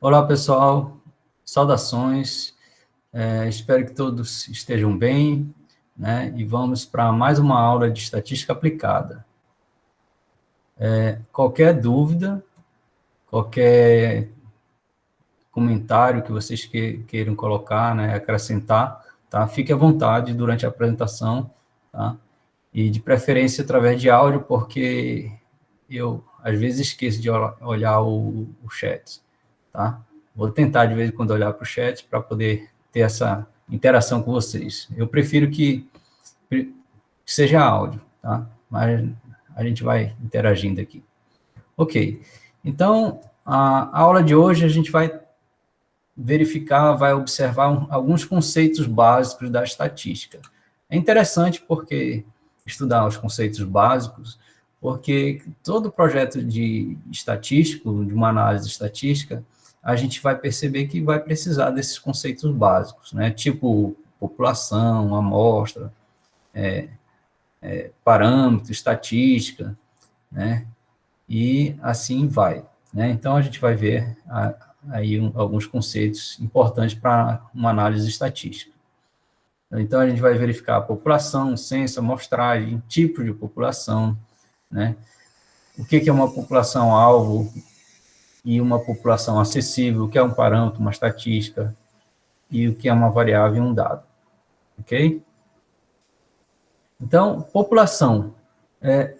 Olá, pessoal. Saudações. Espero que todos estejam bem, né? E vamos para mais uma aula de estatística aplicada. Qualquer dúvida, qualquer comentário que vocês queiram colocar, né, acrescentar, tá? Fique à vontade durante a apresentação, tá? E de preferência através de áudio, porque eu às vezes esqueço de olhar o chat, tá? Vou tentar de vez em quando olhar para o chat para poder ter essa interação com vocês. Eu prefiro que seja áudio, tá? Mas a gente vai interagindo aqui. Ok. Então, a aula de hoje a gente vai verificar, vai observar alguns conceitos básicos da estatística. É interessante porque estudar os conceitos básicos, porque todo projeto de estatístico, de uma análise estatística, a gente vai perceber que vai precisar desses conceitos básicos, né? Tipo população, amostra, parâmetro, estatística, né? E assim vai, né? Então, a gente vai ver aí alguns conceitos importantes para uma análise estatística. Então, a gente vai verificar a população, censo, amostragem, tipo de população, né? O que é uma população-alvo e uma população acessível, o que é um parâmetro, uma estatística, e o que é uma variável e um dado, ok? Então, população.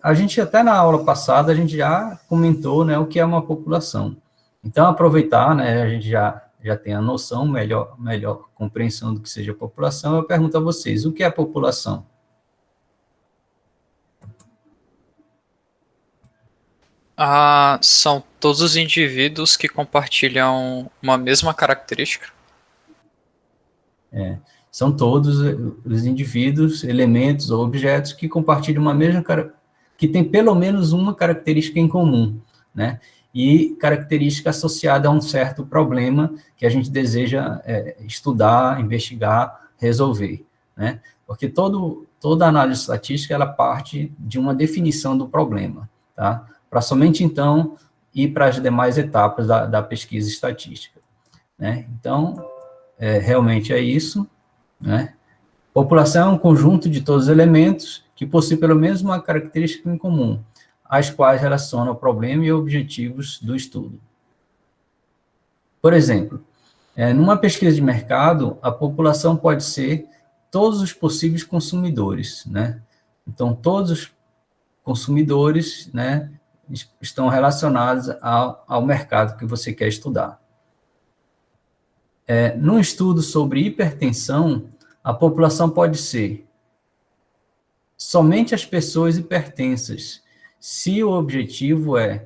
A gente até na aula passada, a gente já comentou, né, o que é uma população. Então, aproveitar, né, a gente já tem a noção, melhor compreensão do que seja população, eu pergunto a vocês, o que é população? São todos os indivíduos que compartilham uma mesma característica? São todos os indivíduos, elementos ou objetos que compartilham uma mesma, que tem pelo menos uma característica em comum, né? E característica associada a um certo problema que a gente deseja estudar, investigar, resolver, né? Porque toda análise estatística, ela parte de uma definição do problema, tá? Para somente, então, ir para as demais etapas da pesquisa estatística, né? Então, realmente é isso, né? População é um conjunto de todos os elementos que possui pelo menos uma característica em comum, as quais relacionam o problema e objetivos do estudo. Por exemplo, numa pesquisa de mercado, a população pode ser todos os possíveis consumidores, né? Então, todos os consumidores, né, estão relacionados ao mercado que você quer estudar. Num estudo sobre hipertensão, a população pode ser somente as pessoas hipertensas, se o objetivo é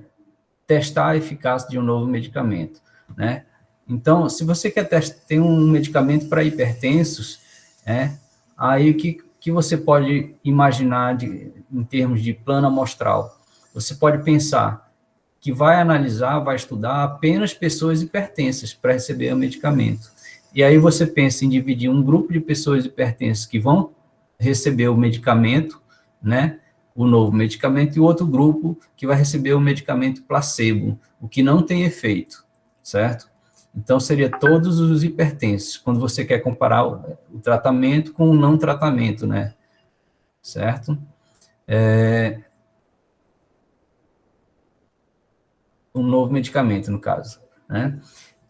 testar a eficácia de um novo medicamento, né? Então, se você quer ter um medicamento para hipertensos, aí o que você pode imaginar em termos de plano amostral? Você pode pensar que vai analisar, vai estudar apenas pessoas hipertensas para receber o medicamento. E aí você pensa em dividir um grupo de pessoas hipertensas que vão receber o medicamento, né, o novo medicamento, e o outro grupo que vai receber o medicamento placebo, o que não tem efeito, certo? Então, seria todos os hipertensos, quando você quer comparar o tratamento com o não tratamento, né, certo? Um novo medicamento, no caso, né?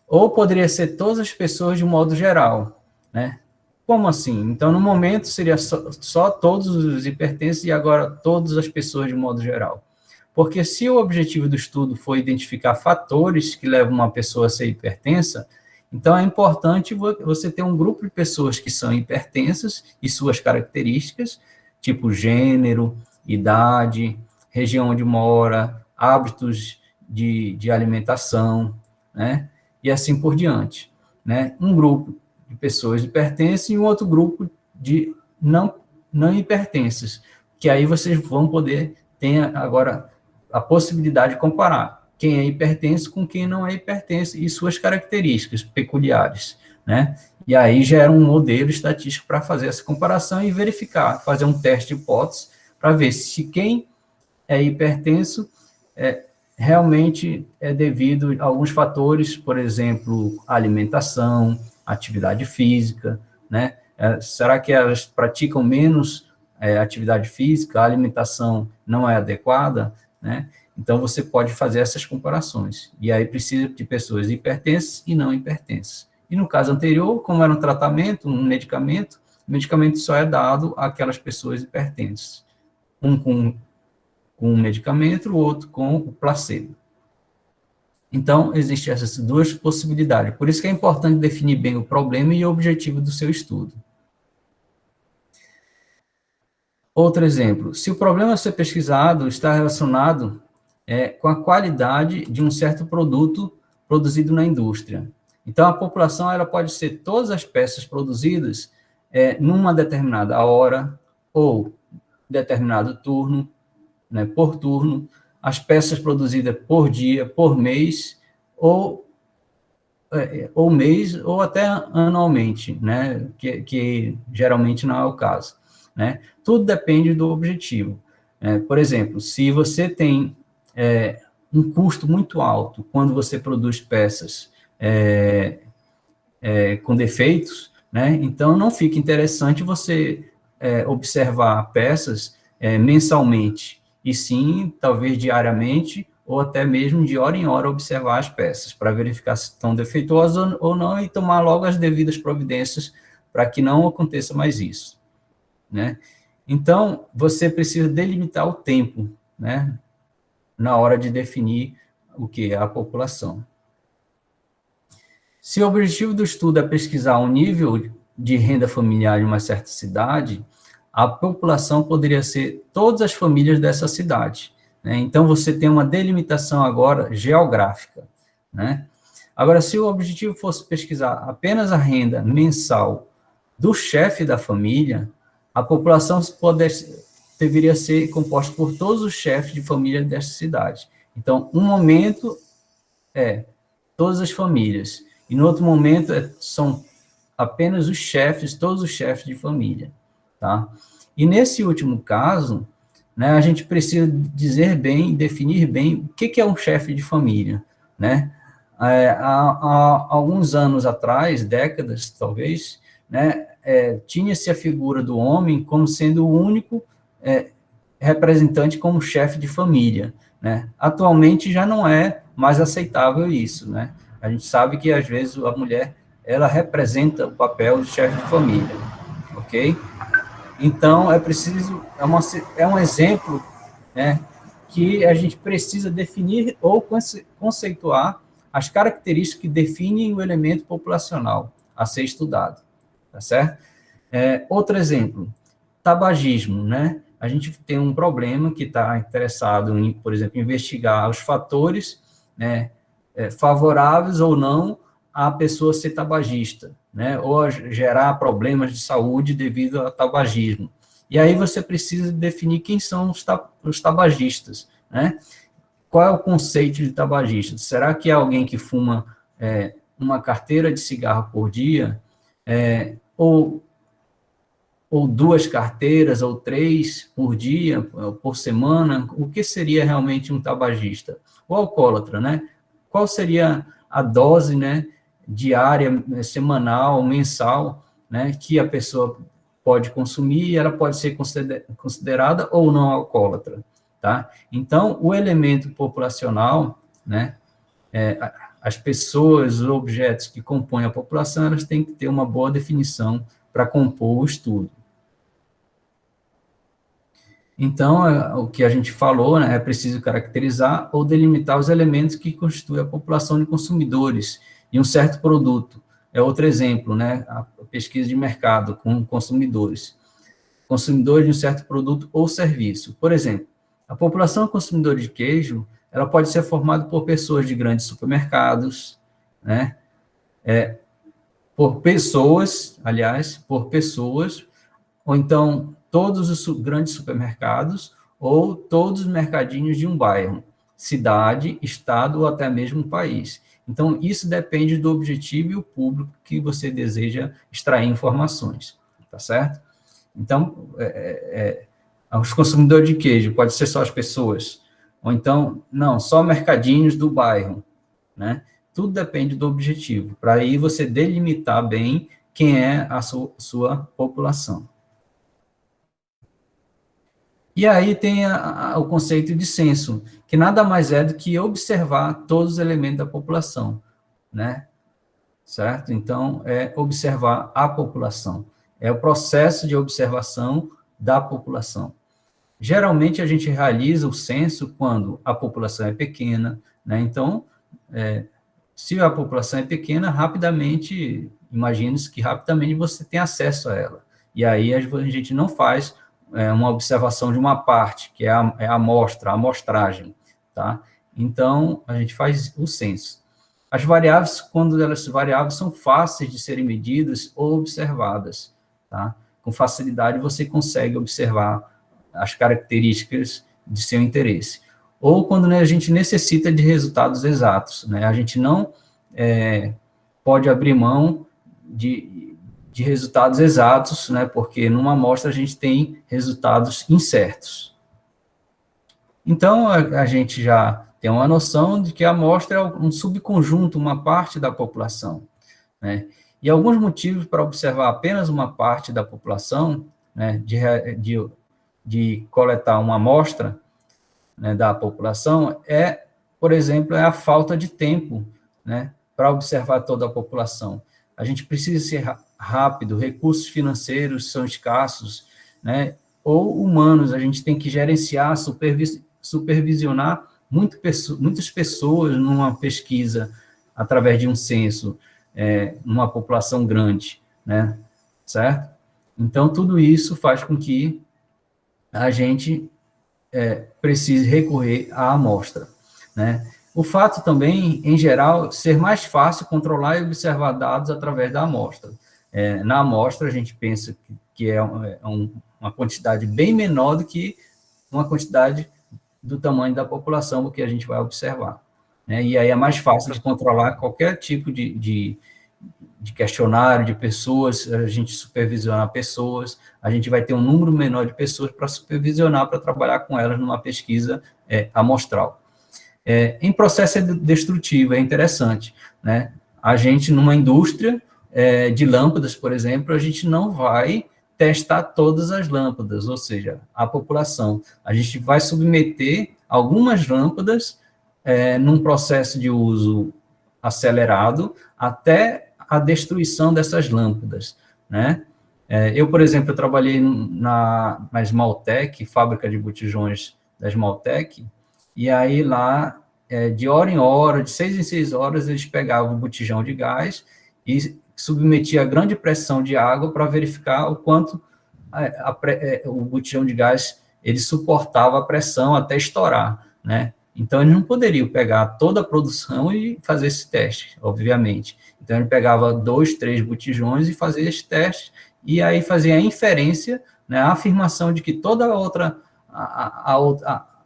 Ou poderia ser todas as pessoas de um modo geral, né? Como assim? Então, no momento, seria só todos os hipertensos e agora todas as pessoas de modo geral. Porque se o objetivo do estudo for identificar fatores que levam uma pessoa a ser hipertensa, então é importante você ter um grupo de pessoas que são hipertensas e suas características, tipo gênero, idade, região onde mora, hábitos de alimentação, né? E assim por diante, né? Um grupo de pessoas hipertensas e um outro grupo de não hipertensas, que aí vocês vão poder ter agora a possibilidade de comparar quem é hipertenso com quem não é hipertenso e suas características peculiares, né? E aí gera um modelo estatístico para fazer essa comparação e verificar, fazer um teste de hipótese para ver se quem é hipertenso realmente é devido a alguns fatores, por exemplo, alimentação, atividade física, né? Será que elas praticam menos atividade física, a alimentação não é adequada, né? Então, você pode fazer essas comparações. E aí precisa de pessoas hipertensas e não hipertensas. E no caso anterior, como era um tratamento, um medicamento, o medicamento só é dado àquelas pessoas hipertensas. Um com um medicamento, o outro com o placebo. Então, existem essas duas possibilidades. Por isso que é importante definir bem o problema e o objetivo do seu estudo. Outro exemplo, se o problema a ser pesquisado está relacionado com a qualidade de um certo produto produzido na indústria. Então, a população ela pode ser todas as peças produzidas numa determinada hora ou determinado turno, né, por turno, as peças produzidas por dia, por mês, ou mês, ou até anualmente, né, que geralmente não é o caso. Né? Tudo depende do objetivo. Por exemplo, se você tem um custo muito alto quando você produz peças com defeitos, né, então não fica interessante você observar peças mensalmente, e sim, talvez diariamente, ou até mesmo de hora em hora observar as peças, para verificar se estão defeituosas ou não, e tomar logo as devidas providências para que não aconteça mais isso. Né? Então, você precisa delimitar o tempo, né, na hora de definir o que é a população. Se o objetivo do estudo é pesquisar o nível de renda familiar em uma certa cidade, a população poderia ser todas as famílias dessa cidade. Né? Então, você tem uma delimitação agora geográfica. Né? Agora, se o objetivo fosse pesquisar apenas a renda mensal do chefe da família, a população deveria ser composta por todos os chefes de família dessa cidade. Então, um momento todas as famílias, e no outro momento são apenas os chefes, todos os chefes de família. Tá? E nesse último caso, né, a gente precisa dizer bem, definir bem o que é um chefe de família. Né? Há alguns anos atrás, décadas talvez, né, tinha-se a figura do homem como sendo o único representante como chefe de família. Né? Atualmente já não é mais aceitável isso. Né? A gente sabe que, às vezes, a mulher ela representa o papel de chefe de família. Ok? Então, é um exemplo, né, que a gente precisa definir ou conceituar as características que definem o elemento populacional a ser estudado, tá certo? Outro exemplo, tabagismo, né? A gente tem um problema que está interessado em, por exemplo, investigar os fatores, né, favoráveis ou não a pessoa ser tabagista, né, ou a gerar problemas de saúde devido ao tabagismo. E aí você precisa definir quem são os tabagistas, né? Qual é o conceito de tabagista? Será que é alguém que fuma uma carteira de cigarro por dia, ou 2 carteiras, ou 3 por dia, por semana? O que seria realmente um tabagista? O alcoólatra, né? Qual seria a dose, né, diária, semanal, mensal, né, que a pessoa pode consumir, e ela pode ser considerada ou não alcoólatra, tá? Então, o elemento populacional, né, as pessoas, os objetos que compõem a população, elas têm que ter uma boa definição para compor o estudo. Então, o que a gente falou, né, é preciso caracterizar ou delimitar os elementos que constituem a população de consumidores de um certo produto. É outro exemplo, né, a pesquisa de mercado com consumidores de um certo produto ou serviço. Por exemplo, a população consumidora de queijo, ela pode ser formada por pessoas de grandes supermercados, né, por pessoas, ou então todos os grandes supermercados, ou todos os mercadinhos de um bairro, cidade, estado ou até mesmo país. Então, isso depende do objetivo e o público que você deseja extrair informações, tá certo? Então, os consumidores de queijo, pode ser só as pessoas, Ou então, não, só mercadinhos do bairro, né? Tudo depende do objetivo, para aí você delimitar bem quem é a sua população. E aí tem o conceito de censo, que nada mais é do que observar todos os elementos da população, né? Certo? Então, é observar a população. É o processo de observação da população. Geralmente, a gente realiza o censo quando a população é pequena, né? Então, se a população é pequena, rapidamente, imagine-se que rapidamente você tem acesso a ela. E aí a gente não faz uma observação de uma parte, que é a amostra, a amostragem, tá? Então, a gente faz o censo. As variáveis, quando elas variáveis, são fáceis de serem medidas ou observadas, tá? Com facilidade você consegue observar as características de seu interesse. Ou quando, né, a gente necessita de resultados exatos, né? A gente não pode abrir mão de resultados exatos, né? Porque numa amostra a gente tem resultados incertos. Então, a gente já tem uma noção de que a amostra é um subconjunto, uma parte da população, né? E alguns motivos para observar apenas uma parte da população, né, de coletar uma amostra, né, da população, por exemplo, a falta de tempo, né, para observar toda a população. A gente precisa ser rápido, recursos financeiros são escassos, né, ou humanos, a gente tem que gerenciar, supervisionar muitas pessoas numa pesquisa através de um censo, numa população grande, né, certo? Então, tudo isso faz com que a gente precise recorrer à amostra, né? O fato também, em geral, ser mais fácil controlar e observar dados através da amostra. Na amostra, a gente pensa que é uma quantidade bem menor do que uma quantidade do tamanho da população que a gente vai observar, né? E aí é mais fácil de controlar qualquer tipo de questionário, de pessoas, a gente supervisionar pessoas, a gente vai ter um número menor de pessoas para supervisionar, para trabalhar com elas numa pesquisa amostral. Em processo destrutivo, é interessante, né? A gente, numa indústria de lâmpadas, por exemplo, a gente não vai testar todas as lâmpadas, ou seja, a população. A gente vai submeter algumas lâmpadas num processo de uso acelerado até a destruição dessas lâmpadas, né? Eu, por exemplo, eu trabalhei na Esmaltec, fábrica de botijões da Esmaltec, e aí lá, de hora em hora, de 6 em 6 horas, eles pegavam o botijão de gás e submetiam a grande pressão de água para verificar o quanto o botijão de gás ele suportava a pressão até estourar, né? Então, eles não poderiam pegar toda a produção e fazer esse teste, obviamente. Então, ele pegava 2, 3 botijões e fazia esse teste, e aí fazia a inferência, né, a afirmação de que toda a outra,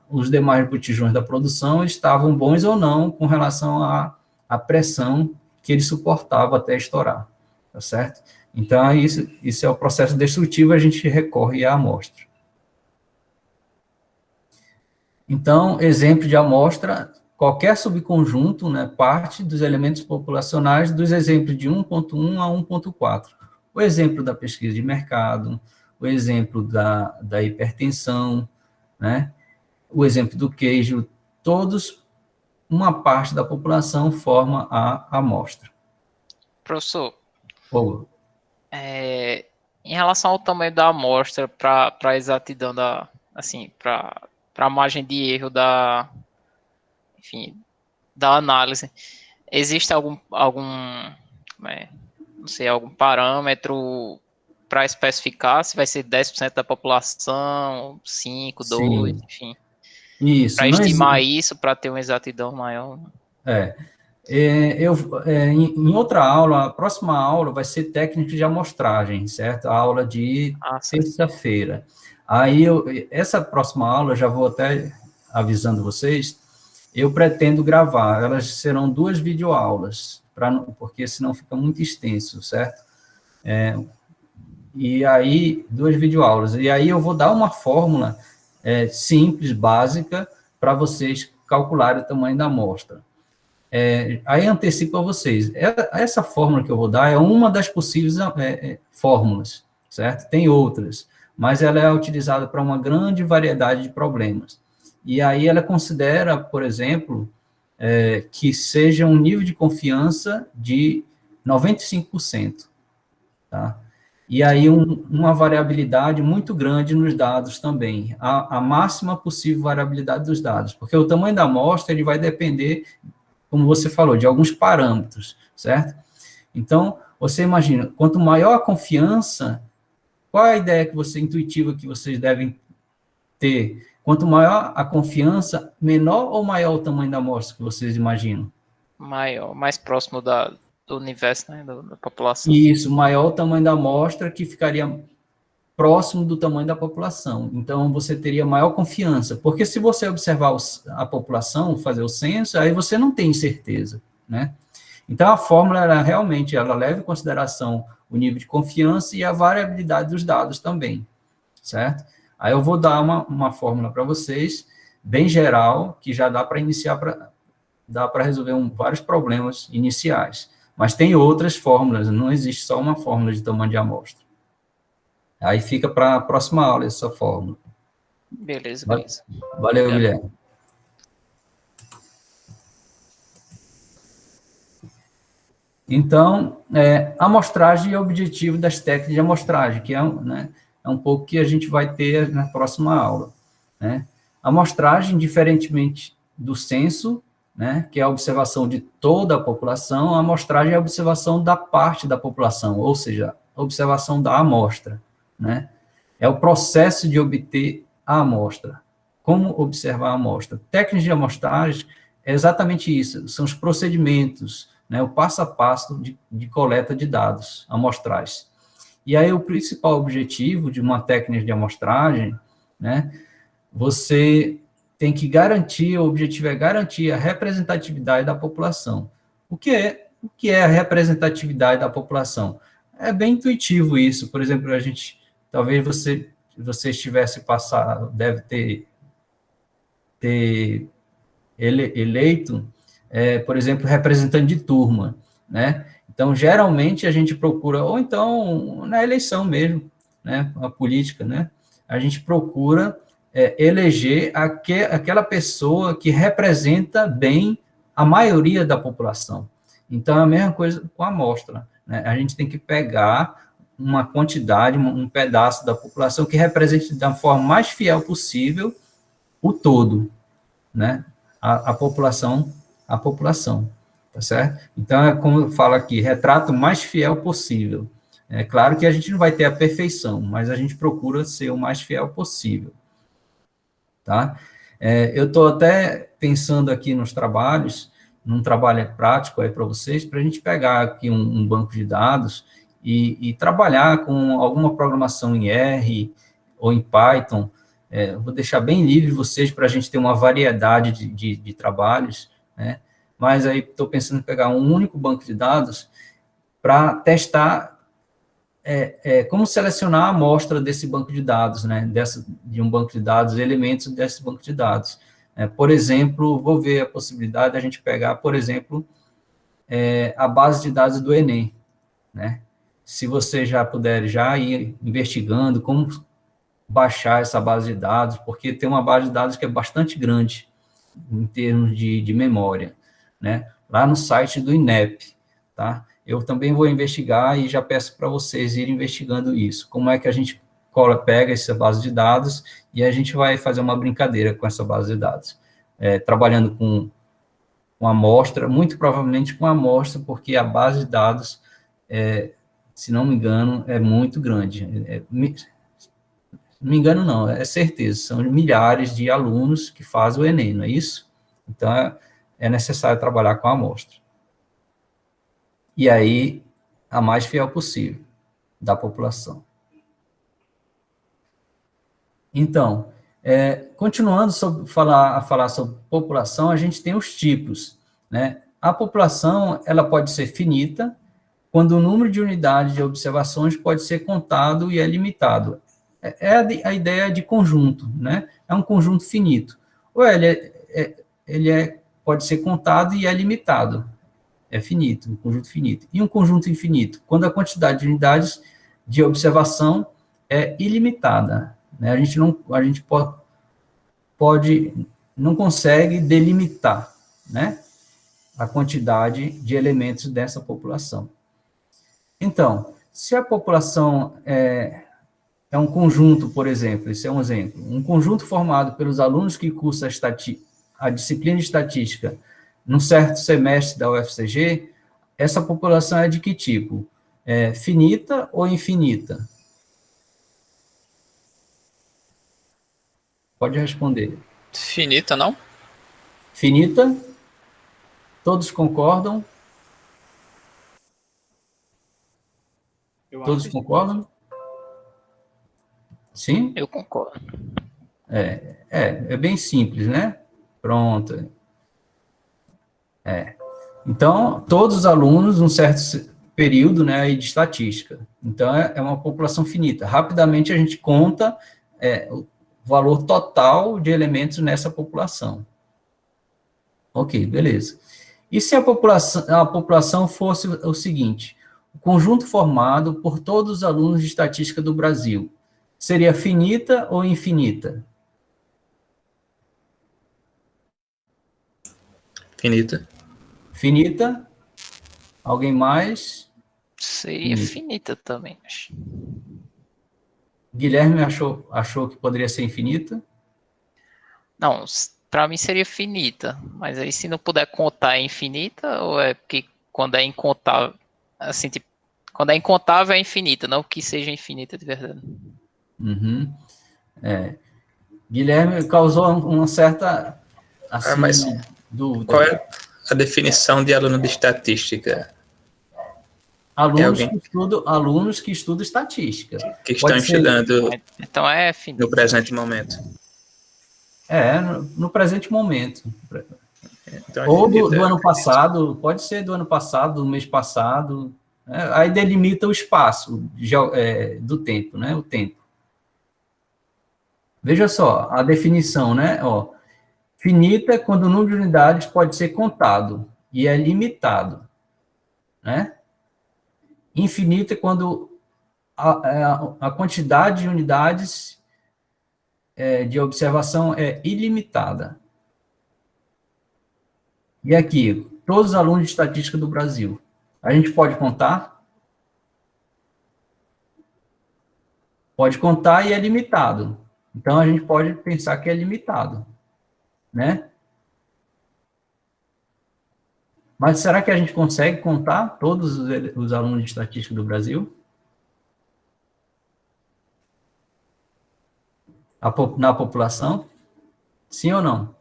os demais botijões da produção estavam bons ou não com relação à pressão que ele suportava até estourar, tá certo? Então, isso é o processo destrutivo, a gente recorre à amostra. Então, exemplo de amostra, qualquer subconjunto, né, parte dos elementos populacionais dos exemplos de 1.1 a 1.4. O exemplo da pesquisa de mercado, o exemplo da hipertensão, né, o exemplo do queijo, todos, uma parte da população forma a amostra. Professor, Ou, em relação ao tamanho da amostra para a exatidão assim, para a margem de erro enfim, da análise, existe algum não sei, algum parâmetro para especificar se vai ser 10% da população, 5, 2, sim, enfim, isso, para não estimar existe. isso, para ter uma exatidão maior? Em outra aula, a próxima aula vai ser técnica de amostragem, certo? A aula de Certo. terça-feira. Aí, essa próxima aula, já vou até avisando vocês, eu pretendo gravar, elas serão 2 videoaulas, porque senão fica muito extenso, certo? E aí, 2 videoaulas. E aí eu vou dar uma fórmula simples, básica, para vocês calcularem o tamanho da amostra. Aí antecipo a vocês, essa fórmula que eu vou dar é uma das possíveis fórmulas, certo? Tem outras, mas ela é utilizada para uma grande variedade de problemas. E aí ela considera, por exemplo, que seja um nível de confiança de 95%, tá? E aí uma variabilidade muito grande nos dados também, a máxima possível variabilidade dos dados, porque o tamanho da amostra ele vai depender, como você falou, de alguns parâmetros, certo? Então, você imagina, quanto maior a confiança, qual é a ideia intuitiva que vocês devem ter? Quanto maior a confiança, menor ou maior o tamanho da amostra que vocês imaginam? Maior, mais próximo do universo, né, da população. Isso, maior o tamanho da amostra que ficaria próximo do tamanho da população. Então, você teria maior confiança, porque se você observar a população, fazer o censo, aí você não tem certeza, né? Então, a fórmula, ela leva em consideração o nível de confiança e a variabilidade dos dados também, certo? Aí eu vou dar uma fórmula para vocês, bem geral, que já dá para iniciar, dá para resolver vários problemas iniciais. Mas tem outras fórmulas, não existe só uma fórmula de tamanho de amostra. Aí fica para a próxima aula essa fórmula. Beleza. Valeu, obrigado. Guilherme. Então, amostragem e objetivo das técnicas de amostragem, que é um pouco que a gente vai ter na próxima aula, né? A amostragem, diferentemente do censo, né, que é a observação de toda a população, a amostragem é a observação da parte da população, ou seja, a observação da amostra, né? É o processo de obter a amostra. Como observar a amostra? Técnicas de amostragem é exatamente isso, são os procedimentos, né, o passo a passo de coleta de dados amostrais. E aí o principal objetivo de uma técnica de amostragem, né, você tem que garantir, o objetivo é garantir a representatividade da população. O que é a representatividade da população? É bem intuitivo isso. Por exemplo, talvez você estivesse passado, deve ter eleito, por exemplo, representante de turma, né? Então, geralmente, a gente procura, ou então, na eleição mesmo, né, a política, né, a gente procura eleger aquela pessoa que representa bem a maioria da população. Então, é a mesma coisa com a amostra, né? A gente tem que pegar uma quantidade, um pedaço da população que represente da forma mais fiel possível o todo, né? A população, tá certo? Então, é como eu falo aqui, retrato o mais fiel possível. É claro que a gente não vai ter a perfeição, mas a gente procura ser o mais fiel possível, tá? Eu estou até pensando aqui nos trabalhos, num trabalho prático aí para vocês, para a gente pegar aqui um banco de dados e trabalhar com alguma programação em R ou em Python. Vou deixar bem livre vocês para a gente ter uma variedade de trabalhos, né? Mas aí estou pensando em pegar um único banco de dados para testar como selecionar a amostra desse banco de dados, né? De um banco de dados, elementos desse banco de dados. Por exemplo, vou ver a possibilidade de a gente pegar, por exemplo, a base de dados do Enem, né? Se você já puder já ir investigando como baixar essa base de dados, porque tem uma base de dados que é bastante grande em termos de memória, né? Lá no site do INEP, tá? Eu também vou investigar e já peço para vocês irem investigando isso. Como é que a gente pega essa base de dados e a gente vai fazer uma brincadeira com essa base de dados. Trabalhando com amostra, muito provavelmente com amostra, porque a base de dados, se não me engano, é muito grande. Não me engano, não, é certeza, são milhares de alunos que fazem o Enem, não é isso? Então, é necessário trabalhar com a amostra. E aí, a mais fiel possível da população. Então, continuando a falar sobre população, a gente tem os tipos, né? A população, ela pode ser finita, quando o número de unidades de observações pode ser contado e é limitado. A ideia de conjunto, né? É um conjunto finito. Ou pode ser contado e é limitado, é finito, um conjunto finito. E um conjunto infinito, quando a quantidade de unidades de observação é ilimitada, né? A gente não consegue delimitar, né, a quantidade de elementos dessa população. Então, se a população é um conjunto, por exemplo, esse é um exemplo, um conjunto formado pelos alunos que cursam a disciplina de estatística num certo semestre da UFCG, essa população é de que tipo? Finita ou infinita? Pode responder. Finita, não? Finita? Todos concordam? Todos concordam? Sim? Eu concordo. É bem simples, né? Pronto. Então, todos os alunos, um certo período, né, de estatística. Então, é uma população finita. Rapidamente, a gente conta o valor total de elementos nessa população. Ok, beleza. E se a população fosse o seguinte, o conjunto formado por todos os alunos de estatística do Brasil, seria finita ou infinita? Finita. Finita? Alguém mais? Seria finita também, acho. Guilherme achou que poderia ser infinita? Não, para mim seria finita, mas aí se não puder contar é infinita, ou é porque quando é incontável, assim, tipo, quando é incontável é infinita, não que seja infinita de verdade. Uhum. Guilherme causou uma certa, assim, mas dúvida. qual é a definição de aluno de estatística? Alunos que estudam estatística. Que estão estudando então é finita. no presente momento. No presente momento. Então, ou do ano passado, pode ser do ano passado, do mês passado, aí delimita o espaço do tempo, né? O tempo. Veja só, a definição, né? Finita quando o número de unidades pode ser contado e é limitado, né? Infinita quando a quantidade de unidades de observação é ilimitada. E aqui, todos os alunos de estatística do Brasil, a gente pode contar? Pode contar e é limitado. Então, a gente pode pensar que é limitado, né? Mas será que a gente consegue contar todos os alunos de estatística do Brasil? Na população? Sim ou não?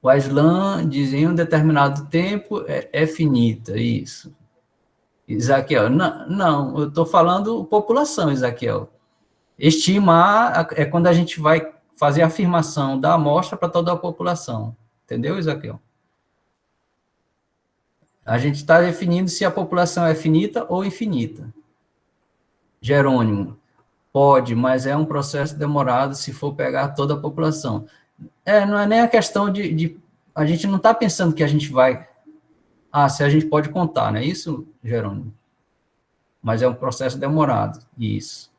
O Aslan diz em um determinado tempo é finita, isso. Isaquiel, não, eu estou falando população, Isaquiel. Estimar é quando a gente vai fazer a afirmação da amostra para toda a população. Entendeu, Isaquiel? A gente está definindo se a população é finita ou infinita. Jerônimo, pode, mas é um processo demorado se for pegar toda a população. Não é nem a questão a gente não está pensando que a gente vai... se a gente pode contar, não é isso, Jerônimo? Mas é um processo demorado, isso.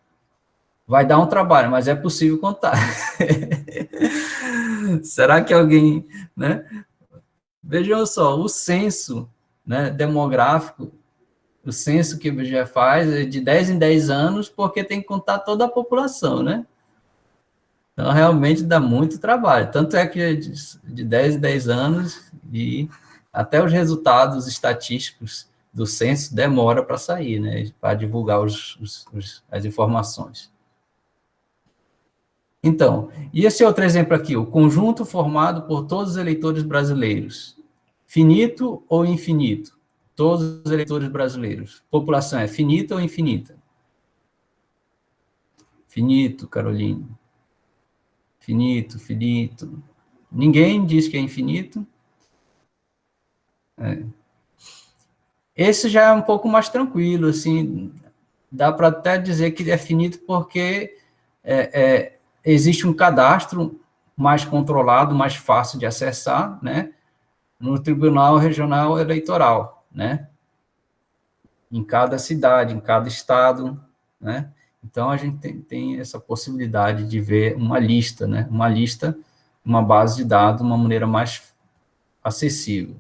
Vai dar um trabalho, mas é possível contar. Será que alguém, né? Vejam só, o censo, né, demográfico, o censo que o IBGE faz é de 10 em 10 anos, porque tem que contar toda a população, né? Então, realmente dá muito trabalho. Tanto é que de 10 em 10 anos, e até os resultados estatísticos do censo demora para sair, né? Para divulgar as informações. Então, e esse outro exemplo aqui, o conjunto formado por todos os eleitores brasileiros. Finito ou infinito? Todos os eleitores brasileiros. População é finita ou infinita? Finito, Caroline. Finito, finito. Ninguém diz que é infinito. Esse já é um pouco mais tranquilo, assim, dá para até dizer que é finito porque existe um cadastro mais controlado, mais fácil de acessar, né, no Tribunal Regional Eleitoral, né, em cada cidade, em cada estado, né. Então, a gente tem essa possibilidade de ver uma lista, né, uma base de dados, uma maneira mais acessível.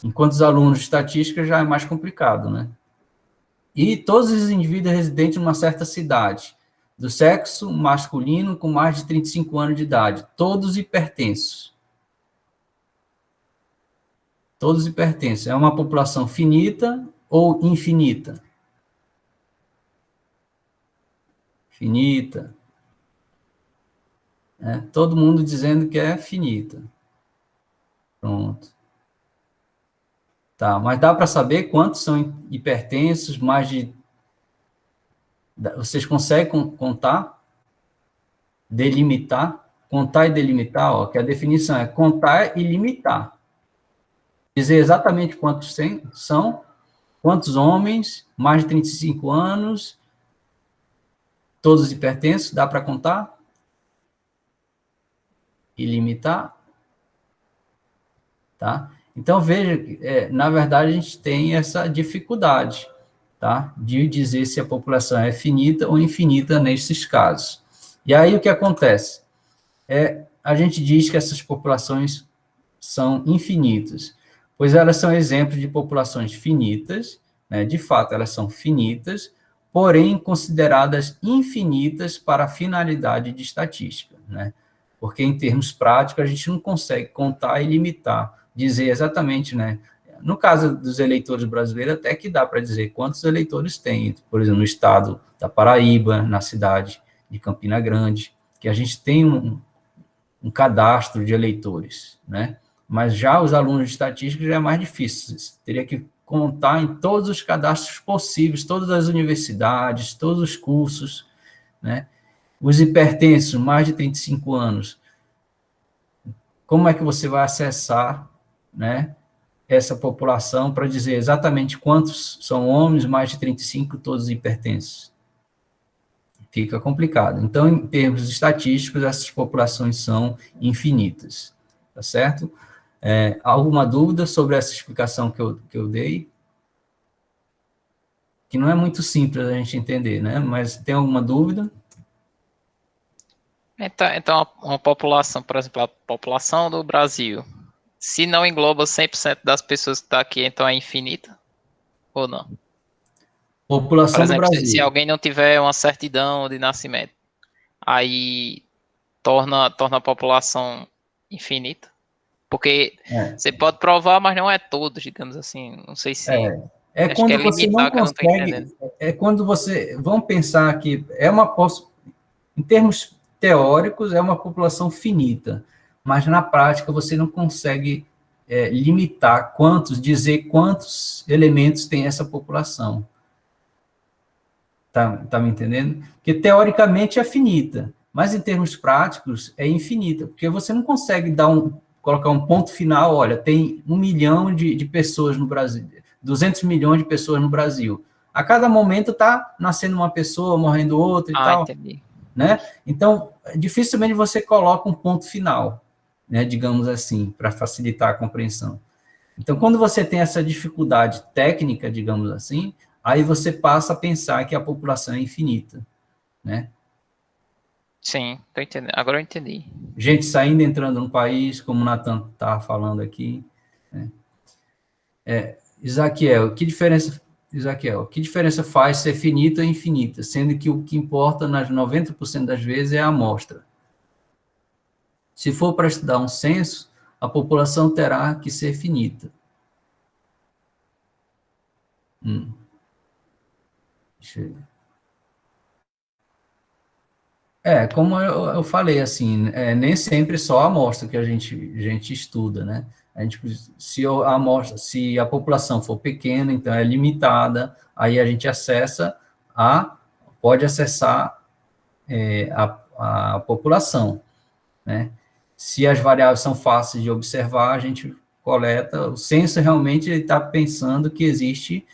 Enquanto os alunos de estatística já é mais complicado, né. E todos os indivíduos residentes em uma certa cidade, do sexo masculino com mais de 35 anos de idade, todos hipertensos. Todos hipertensos. É uma população finita ou infinita? Finita. Todo mundo dizendo que é finita. Pronto. Tá, mas dá para saber quantos são hipertensos, mais de... Vocês conseguem contar? Delimitar? Contar e delimitar, ó, que a definição é contar e limitar. Dizer exatamente quantos são, quantos homens, mais de 35 anos, todos hipertensos, dá para contar? E limitar? Tá? Então, veja, na verdade, a gente tem essa dificuldade, tá? De dizer se a população é finita ou infinita nesses casos. E aí, o que acontece? A gente diz que essas populações são infinitas, pois elas são exemplos de populações finitas, né? De fato, elas são finitas, porém consideradas infinitas para a finalidade de estatística, né? Porque, em termos práticos, a gente não consegue contar e limitar, dizer exatamente, né? No caso dos eleitores brasileiros, até que dá para dizer quantos eleitores tem, por exemplo, no estado da Paraíba, na cidade de Campina Grande, que a gente tem um cadastro de eleitores, né? Mas já os alunos de estatística já é mais difícil, teria que contar em todos os cadastros possíveis, todas as universidades, todos os cursos, né? Os hipertensos, mais de 35 anos, como é que você vai acessar, né, essa população para dizer exatamente quantos são homens, mais de 35, todos hipertensos? Fica complicado. Então, em termos estatísticos, essas populações são infinitas, tá certo? Alguma dúvida sobre essa explicação que eu dei? Que não é muito simples a gente entender, né? Mas tem alguma dúvida? Então, uma população, por exemplo, a população do Brasil, se não engloba 100% das pessoas que estão aqui, então é infinita? Ou não? Por População do exemplo, se Brasil. alguém não tiver uma certidão de nascimento, aí torna a população infinita? Porque você pode provar, mas não é todos, digamos assim. Não sei se... Acho que é Quando você não limitar que eu não estou entendendo. consegue, quando você, vamos pensar que em termos teóricos, é uma população finita, mas na prática você não consegue limitar dizer quantos elementos tem essa população. Tá me entendendo? Porque teoricamente é finita, mas em termos práticos é infinita, porque você não consegue colocar um ponto final, olha, tem 1 milhão de pessoas no Brasil, 200 milhões de pessoas no Brasil. A cada momento está nascendo uma pessoa, morrendo outra e tal. Entendi. Né? Então, dificilmente você coloca um ponto final, né, digamos assim, para facilitar a compreensão. Então, quando você tem essa dificuldade técnica, digamos assim, aí você passa a pensar que a população é infinita, né? Sim, tô entendendo. Agora eu entendi. Gente saindo e entrando no país, como o Nathan estava falando aqui. Né? Isaquiel, que diferença faz ser finita ou infinita, sendo que o que importa nas 90% das vezes é a amostra? Se for para estudar um censo, a população terá que ser finita. Deixa eu ver. Como eu falei, assim, nem sempre só a amostra que a gente estuda, né? Se a população for pequena, então é limitada, aí a gente pode acessar a população, né? Se as variáveis são fáceis de observar, a gente coleta, o censo realmente está pensando que existe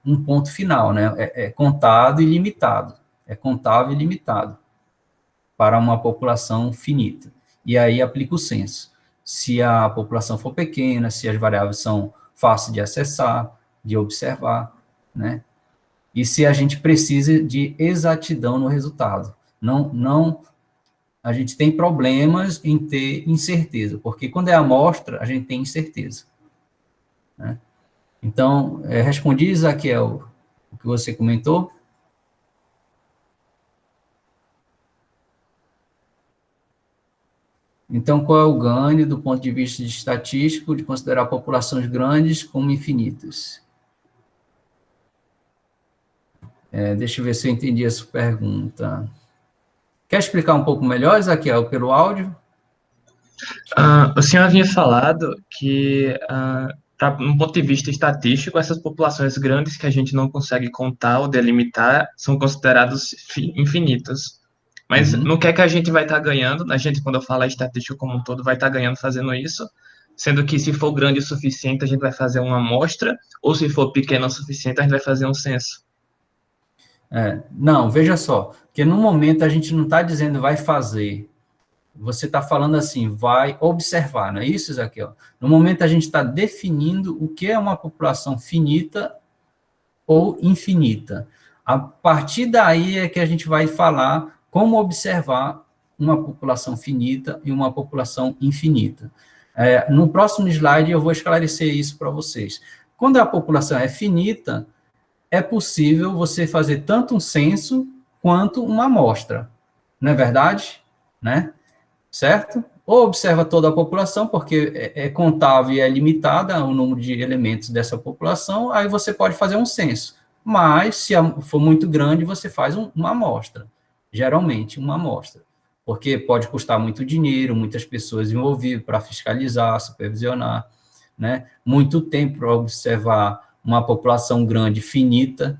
um ponto final, né? Contado e limitado, é contável e limitado para uma população finita. e aí aplica o censo. Se a população for pequena, se as variáveis são fáceis de acessar, de observar, né? E se a gente precisa de exatidão no resultado. Não, a gente tem problemas em ter incerteza, porque quando é amostra, a gente tem incerteza, né? Então, respondi, Isaquiel, o que você comentou? Então, qual é o ganho do ponto de vista de estatístico de considerar populações grandes como infinitas? Deixa eu ver se eu entendi essa pergunta. Quer explicar um pouco melhor, Isaquiel, pelo áudio? O senhor havia falado que, no ponto de vista estatístico, essas populações grandes que a gente não consegue contar ou delimitar são consideradas infinitas. Mas no que é que a gente vai estar ganhando? A gente, quando eu falar estatístico como um todo, vai estar ganhando fazendo isso, sendo que se for grande o suficiente, a gente vai fazer uma amostra, ou se for pequeno o suficiente, a gente vai fazer um censo. Não, veja só, que no momento a gente não está dizendo vai fazer, você está falando assim, vai observar, não é isso, Isaquiel? No momento a gente está definindo o que é uma população finita ou infinita. A partir daí é que a gente vai falar como observar uma população finita e uma população infinita. No próximo slide eu vou esclarecer isso para vocês. Quando a população é finita, é possível você fazer tanto um censo quanto uma amostra, não é verdade? Né? Certo? Ou observa toda a população, porque é contável e é limitada o número de elementos dessa população, aí você pode fazer um censo. Mas, se for muito grande, você faz uma amostra. Geralmente, uma amostra. Porque pode custar muito dinheiro, muitas pessoas envolvidas para fiscalizar, supervisionar, né? Muito tempo para observar uma população grande, finita,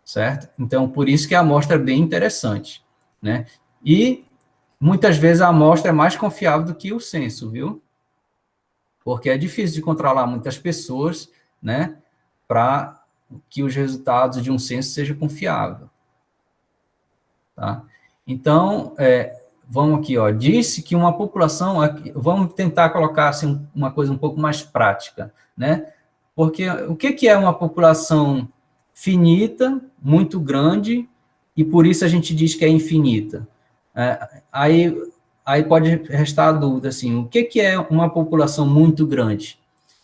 certo? Então, por isso que a amostra é bem interessante, né? E muitas vezes a amostra é mais confiável do que o censo, viu? Porque é difícil de controlar muitas pessoas, né? Para que os resultados de um censo sejam confiáveis. Tá? Então, vamos aqui, ó. Disse que uma população, vamos tentar colocar assim, uma coisa um pouco mais prática, né? Porque o que é uma população finita, muito grande, e por isso a gente diz que é infinita? Aí pode restar a dúvida, assim, o que é uma população muito grande?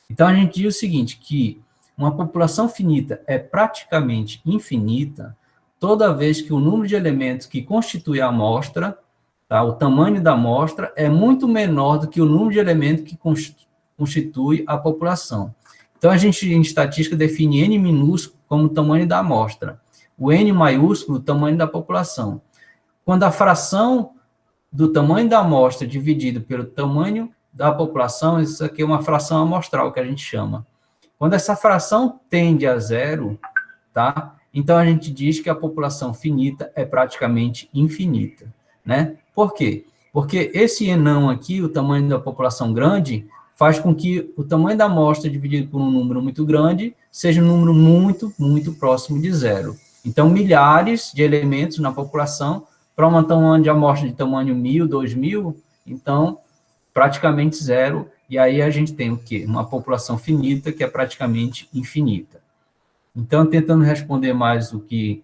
Então, a gente diz o seguinte, que uma população finita é praticamente infinita toda vez que o número de elementos que constitui a amostra, tá, o tamanho da amostra, é muito menor do que o número de elementos que constitui a população. Então, a gente, em estatística, define N minúsculo como o tamanho da amostra, o N maiúsculo, o tamanho da população. Quando a fração do tamanho da amostra dividido pelo tamanho da população, isso aqui é uma fração amostral, que a gente chama. Quando essa fração tende a zero, tá? Então, a gente diz que a população finita é praticamente infinita, né? Por quê? Porque esse enão aqui, o tamanho da população grande, faz com que o tamanho da amostra dividido por um número muito grande seja um número muito, muito próximo de zero. Então, milhares de elementos na população, para uma tamanho de amostra de tamanho 1.000, 2.000, então, praticamente zero, e aí a gente tem o quê? Uma população finita que é praticamente infinita. Então, tentando responder mais o que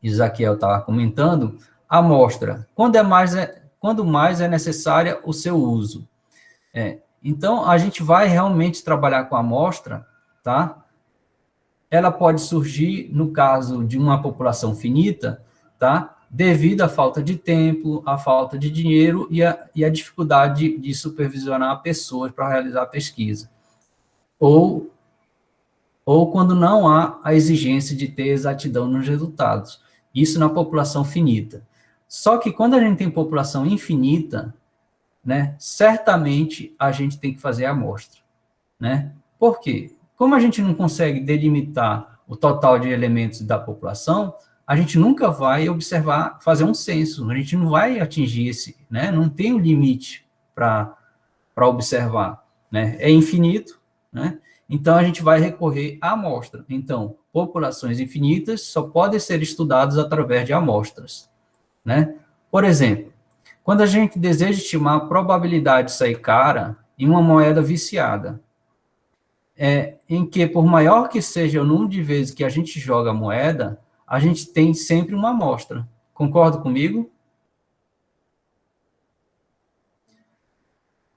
Isaquiel estava comentando, a amostra, quando mais é necessária o seu uso. Então, a gente vai realmente trabalhar com a amostra, tá? Ela pode surgir, no caso de uma população finita, tá? Devido à falta de tempo, à falta de dinheiro e a dificuldade de supervisionar pessoas para realizar a pesquisa. Ou quando não há a exigência de ter exatidão nos resultados. Isso na população finita. Só que quando a gente tem população infinita, né, certamente a gente tem que fazer a amostra, né? Por quê? Como a gente não consegue delimitar o total de elementos da população, a gente nunca vai observar, fazer um censo, a gente não vai atingir esse, né? Não tem um limite para observar, né? É infinito, né? Então, a gente vai recorrer à amostra. Então, populações infinitas só podem ser estudadas através de amostras, né? Por exemplo, Quando a gente deseja estimar a probabilidade de sair cara em uma moeda viciada, em que, por maior que seja o número de vezes que a gente joga a moeda, a gente tem sempre uma amostra. Concorda comigo?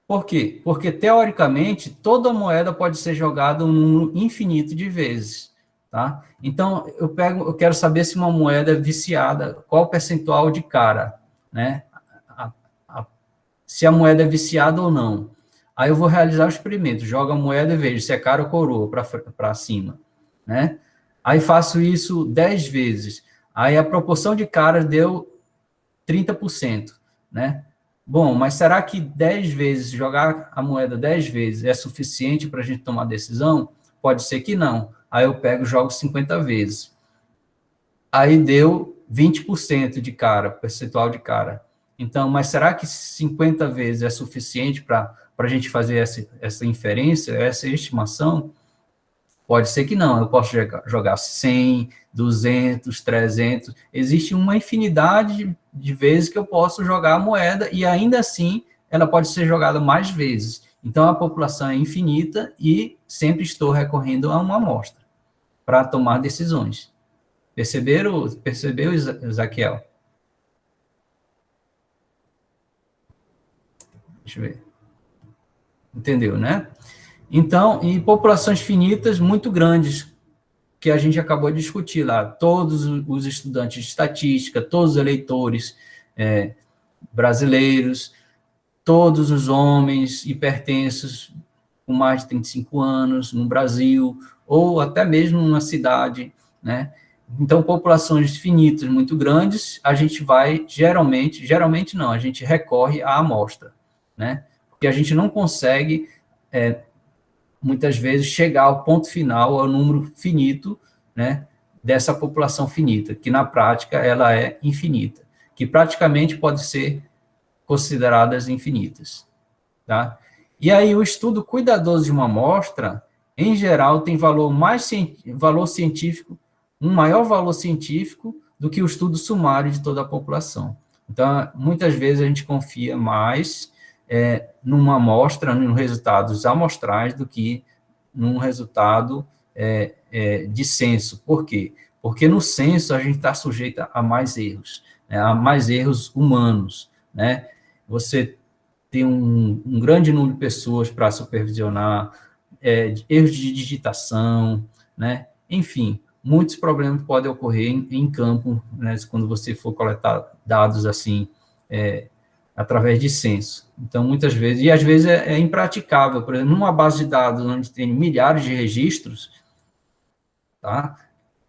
Por quê? Porque, teoricamente, toda moeda pode ser jogada um número infinito de vezes, tá? Então, eu quero saber se uma moeda é viciada, qual o percentual de cara, né? Se a moeda é viciada ou não. Aí eu vou realizar o experimento, jogo a moeda e vejo se é cara ou coroa para cima, né? Aí faço isso 10 vezes. Aí a proporção de caras deu 30%, né? Bom, mas será que 10 vezes, jogar a moeda 10 vezes é suficiente para a gente tomar decisão? Pode ser que não. Aí eu pego e jogo 50 vezes. Aí deu 20% de cara, percentual de cara. Então, mas será que 50 vezes é suficiente para a gente fazer essa inferência, essa estimação? Pode ser que não, eu posso jogar 100, 200, 300, existe uma infinidade de vezes que eu posso jogar a moeda e ainda assim ela pode ser jogada mais vezes. Então a população é infinita e sempre estou recorrendo a uma amostra para tomar decisões. Percebeu, Ezequiel? Deixa eu ver. Entendeu, né? Então, e populações finitas muito grandes, que a gente acabou de discutir lá, todos os estudantes de estatística, todos os eleitores brasileiros, todos os homens hipertensos com mais de 35 anos no Brasil, ou até mesmo numa cidade, né? Então, populações finitas muito grandes, a gente vai, geralmente não, a gente recorre à amostra, né? Porque a gente não consegue muitas vezes chegar ao ponto final, ao número finito, né, dessa população finita, que na prática ela é infinita, que praticamente pode ser consideradas infinitas, tá? E aí o estudo cuidadoso de uma amostra, em geral, tem valor científico, um maior valor científico do que o estudo sumário de toda a população. Então, muitas vezes a gente confia mais numa amostra, nos resultados amostrais, do que num resultado de censo. Por quê? Porque no censo a gente está sujeito a mais erros, né, a mais erros humanos, né? Você tem um grande número de pessoas para supervisionar, erros de digitação, né? Enfim, muitos problemas podem ocorrer em campo, né, quando você for coletar dados assim, através de censo. Então, muitas vezes, e às vezes é impraticável, por exemplo, numa base de dados onde tem milhares de registros, tá?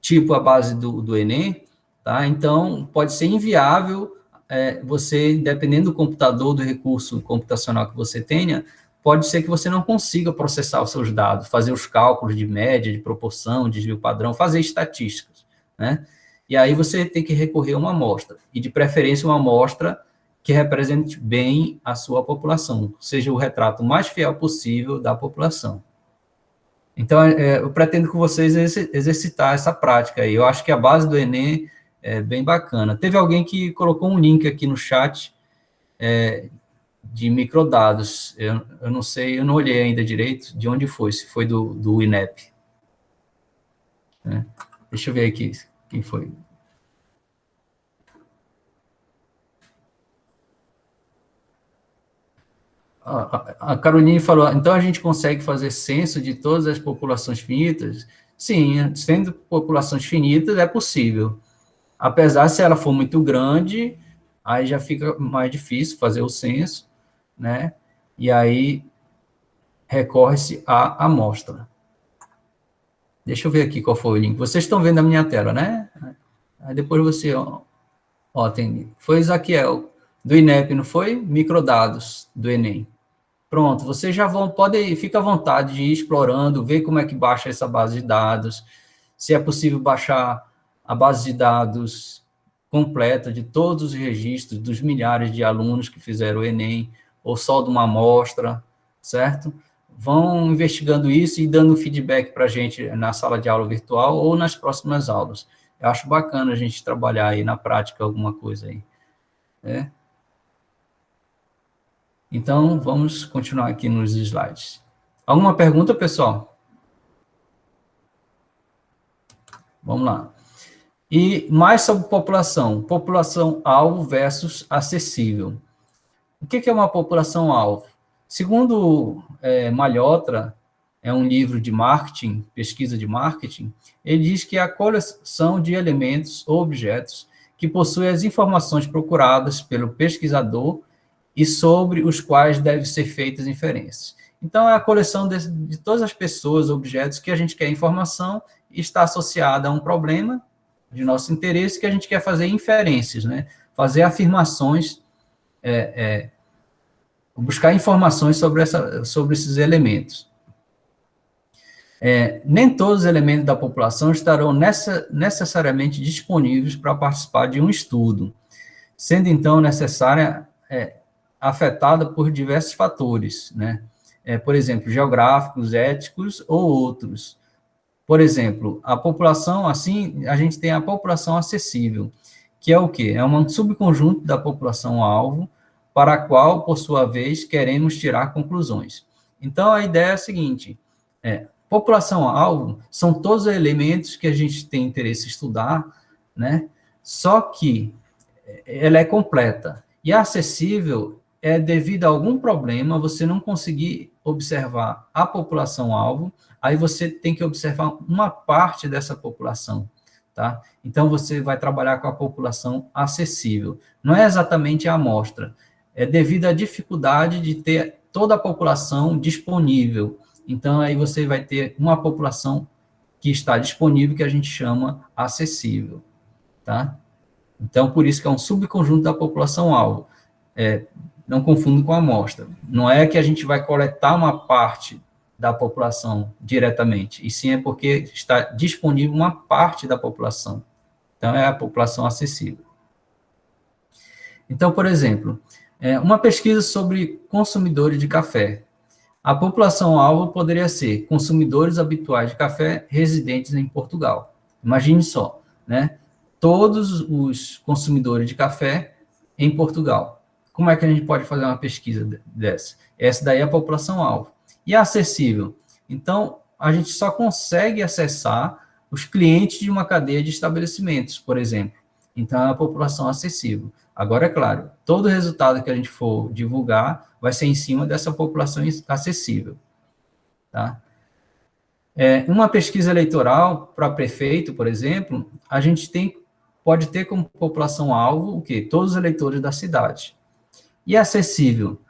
Tipo a base do Enem, tá? Então, pode ser inviável você, dependendo do computador, do recurso computacional que você tenha, pode ser que você não consiga processar os seus dados, fazer os cálculos de média, de proporção, desvio padrão, fazer estatísticas, né? E aí você tem que recorrer a uma amostra, e de preferência uma amostra que represente bem a sua população, seja o retrato mais fiel possível da população. Então, eu pretendo com vocês exercitar essa prática aí. Eu acho que a base do Enem é bem bacana. Teve alguém que colocou um link aqui no chat de microdados. Eu não sei, eu não olhei ainda direito de onde foi, se foi do INEP. Deixa eu ver aqui quem foi. A Caroline falou, então a gente consegue fazer censo de todas as populações finitas? Sim, sendo populações finitas é possível. Apesar, se ela for muito grande, aí já fica mais difícil fazer o censo, né? E aí recorre-se à amostra. Deixa eu ver aqui qual foi o link. Vocês estão vendo a minha tela, né? Aí depois você, tem. Foi Ezequiel, do INEP, não foi? Microdados do Enem. Pronto, vocês já fica à vontade de ir explorando, ver como é que baixa essa base de dados, se é possível baixar a base de dados completa de todos os registros dos milhares de alunos que fizeram o Enem, ou só de uma amostra, certo? Vão investigando isso e dando feedback para a gente na sala de aula virtual ou nas próximas aulas. Eu acho bacana a gente trabalhar aí na prática alguma coisa aí, né? Então, vamos continuar aqui nos slides. Alguma pergunta, pessoal? Vamos lá. E mais sobre população. População-alvo versus acessível. O que é uma população-alvo? Segundo Malhotra, é um livro de marketing, pesquisa de marketing, ele diz que é a coleção de elementos ou objetos que possuem as informações procuradas pelo pesquisador e sobre os quais devem ser feitas inferências. Então, é a coleção de todas as pessoas, objetos que a gente quer informação e está associada a um problema de nosso interesse que a gente quer fazer inferências, né? Fazer afirmações, buscar informações sobre esses elementos. Nem todos os elementos da população estarão necessariamente disponíveis para participar de um estudo, sendo então necessária afetada por diversos fatores, né? Por exemplo, geográficos, éticos ou outros. Por exemplo, a população, assim, a gente tem a população acessível, que é o quê? É um subconjunto da população-alvo, para a qual, por sua vez, queremos tirar conclusões. Então, a ideia é a seguinte, população-alvo são todos os elementos que a gente tem interesse em estudar, né? Só que ela é completa. E acessível é devido a algum problema, você não conseguir observar a população-alvo, aí você tem que observar uma parte dessa população, tá? Então, você vai trabalhar com a população acessível. Não é exatamente a amostra, é devido à dificuldade de ter toda a população disponível. Então, aí você vai ter uma população que está disponível, que a gente chama acessível, tá? Então, por isso que é um subconjunto da população-alvo. Não confunda com a amostra. Não é que a gente vai coletar uma parte da população diretamente, e sim é porque está disponível uma parte da população. Então, é a população acessível. Então, por exemplo, uma pesquisa sobre consumidores de café. A população-alvo poderia ser consumidores habituais de café residentes em Portugal. Imagine só, né? Todos os consumidores de café em Portugal. Como é que a gente pode fazer uma pesquisa dessa? Essa daí é a população-alvo. E acessível? Então, a gente só consegue acessar os clientes de uma cadeia de estabelecimentos, por exemplo. Então, é a população acessível. Agora, é claro, todo resultado que a gente for divulgar vai ser em cima dessa população acessível. Tá? Uma pesquisa eleitoral para prefeito, por exemplo, a gente pode ter como população-alvo o quê? Todos os eleitores da cidade. E acessível?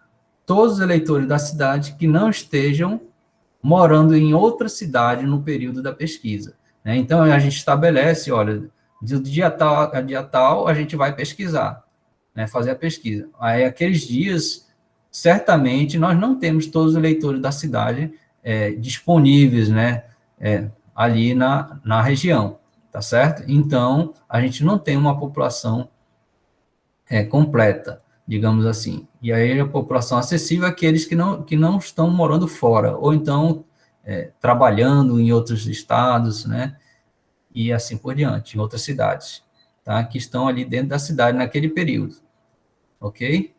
Todos os eleitores da cidade que não estejam morando em outra cidade no período da pesquisa. Né? Então, a gente estabelece, olha, de dia tal a dia tal, a gente vai pesquisar, né? Fazer a pesquisa. Aí, aqueles dias, certamente, nós não temos todos os eleitores da cidade disponíveis, né? Ali na região, tá certo? Então, a gente não tem uma população completa, digamos assim. E aí a população acessível é aqueles que não estão morando fora, ou então trabalhando em outros estados, né? E assim por diante, em outras cidades, tá? Que estão ali dentro da cidade naquele período. Ok?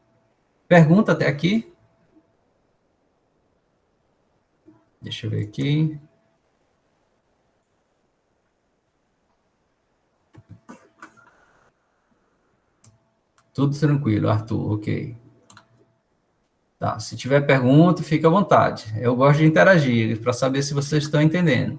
Pergunta até aqui? Deixa eu ver aqui. Tudo tranquilo, Arthur, ok. Tá, se tiver pergunta, fica à vontade. Eu gosto de interagir, para saber se vocês estão entendendo.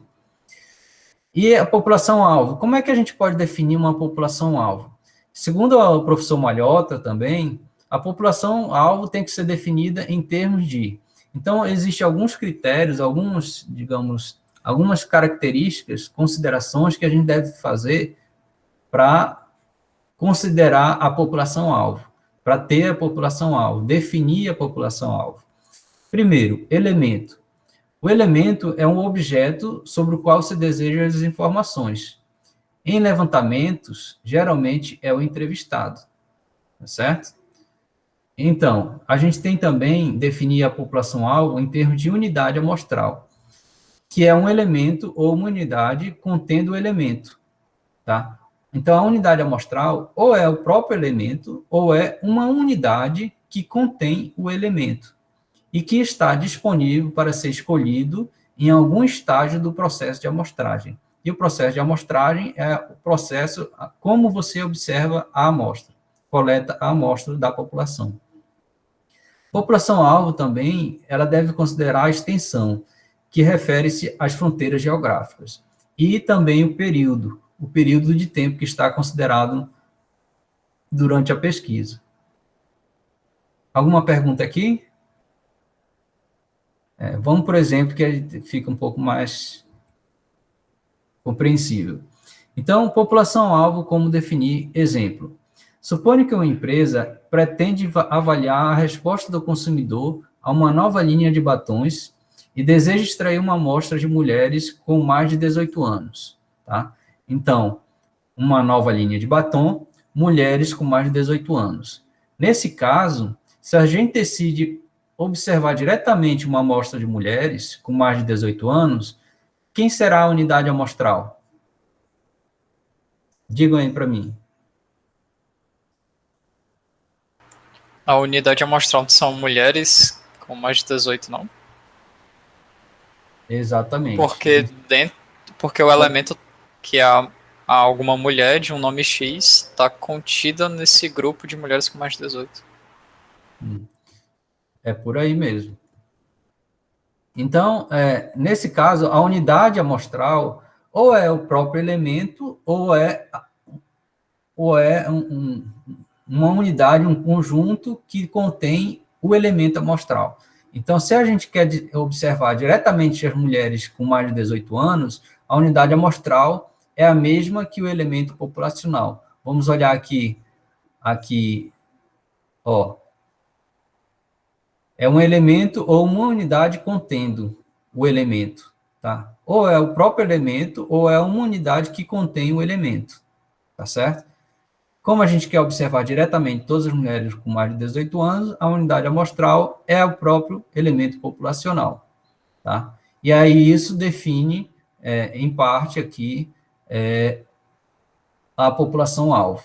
E a população-alvo, como é que a gente pode definir uma população-alvo? Segundo o professor Malhotra também, a população-alvo tem que ser definida em termos de... Então, existem alguns critérios, algumas características, considerações que a gente deve fazer para considerar a população-alvo, para ter a população-alvo, definir a população-alvo. Primeiro, elemento. O elemento é um objeto sobre o qual se deseja as informações. Em levantamentos, geralmente é o entrevistado, tá certo? Então, a gente tem também definir a população-alvo em termos de unidade amostral, que é um elemento ou uma unidade contendo o elemento, tá? Então, a unidade amostral ou é o próprio elemento ou é uma unidade que contém o elemento e que está disponível para ser escolhido em algum estágio do processo de amostragem. E o processo de amostragem é o processo como você observa a amostra, coleta a amostra da população. População-alvo também, ela deve considerar a extensão, que refere-se às fronteiras geográficas, e também o período de tempo que está considerado durante a pesquisa. Alguma pergunta aqui? Vamos, por exemplo, que fica um pouco mais compreensível. Então, população-alvo, como definir? Exemplo. Suponha que uma empresa pretende avaliar a resposta do consumidor a uma nova linha de batons e deseja extrair uma amostra de mulheres com mais de 18 anos. Tá? Então, uma nova linha de batom, mulheres com mais de 18 anos. Nesse caso, se a gente decide observar diretamente uma amostra de mulheres com mais de 18 anos, quem será a unidade amostral? Digam aí para mim. A unidade amostral são mulheres com mais de 18, não? Exatamente. Porque o elemento que há alguma mulher de um nome X está contida nesse grupo de mulheres com mais de 18. É por aí mesmo. Então, nesse caso, a unidade amostral ou é o próprio elemento ou é uma unidade, um conjunto que contém o elemento amostral. Então, se a gente quer observar diretamente as mulheres com mais de 18 anos, a unidade amostral é a mesma que o elemento populacional. Vamos olhar aqui, ó. É um elemento ou uma unidade contendo o elemento, tá? Ou é o próprio elemento, ou é uma unidade que contém o elemento, tá certo? Como a gente quer observar diretamente todas as mulheres com mais de 18 anos, a unidade amostral é o próprio elemento populacional, tá? E aí isso define, em parte aqui, a população-alvo,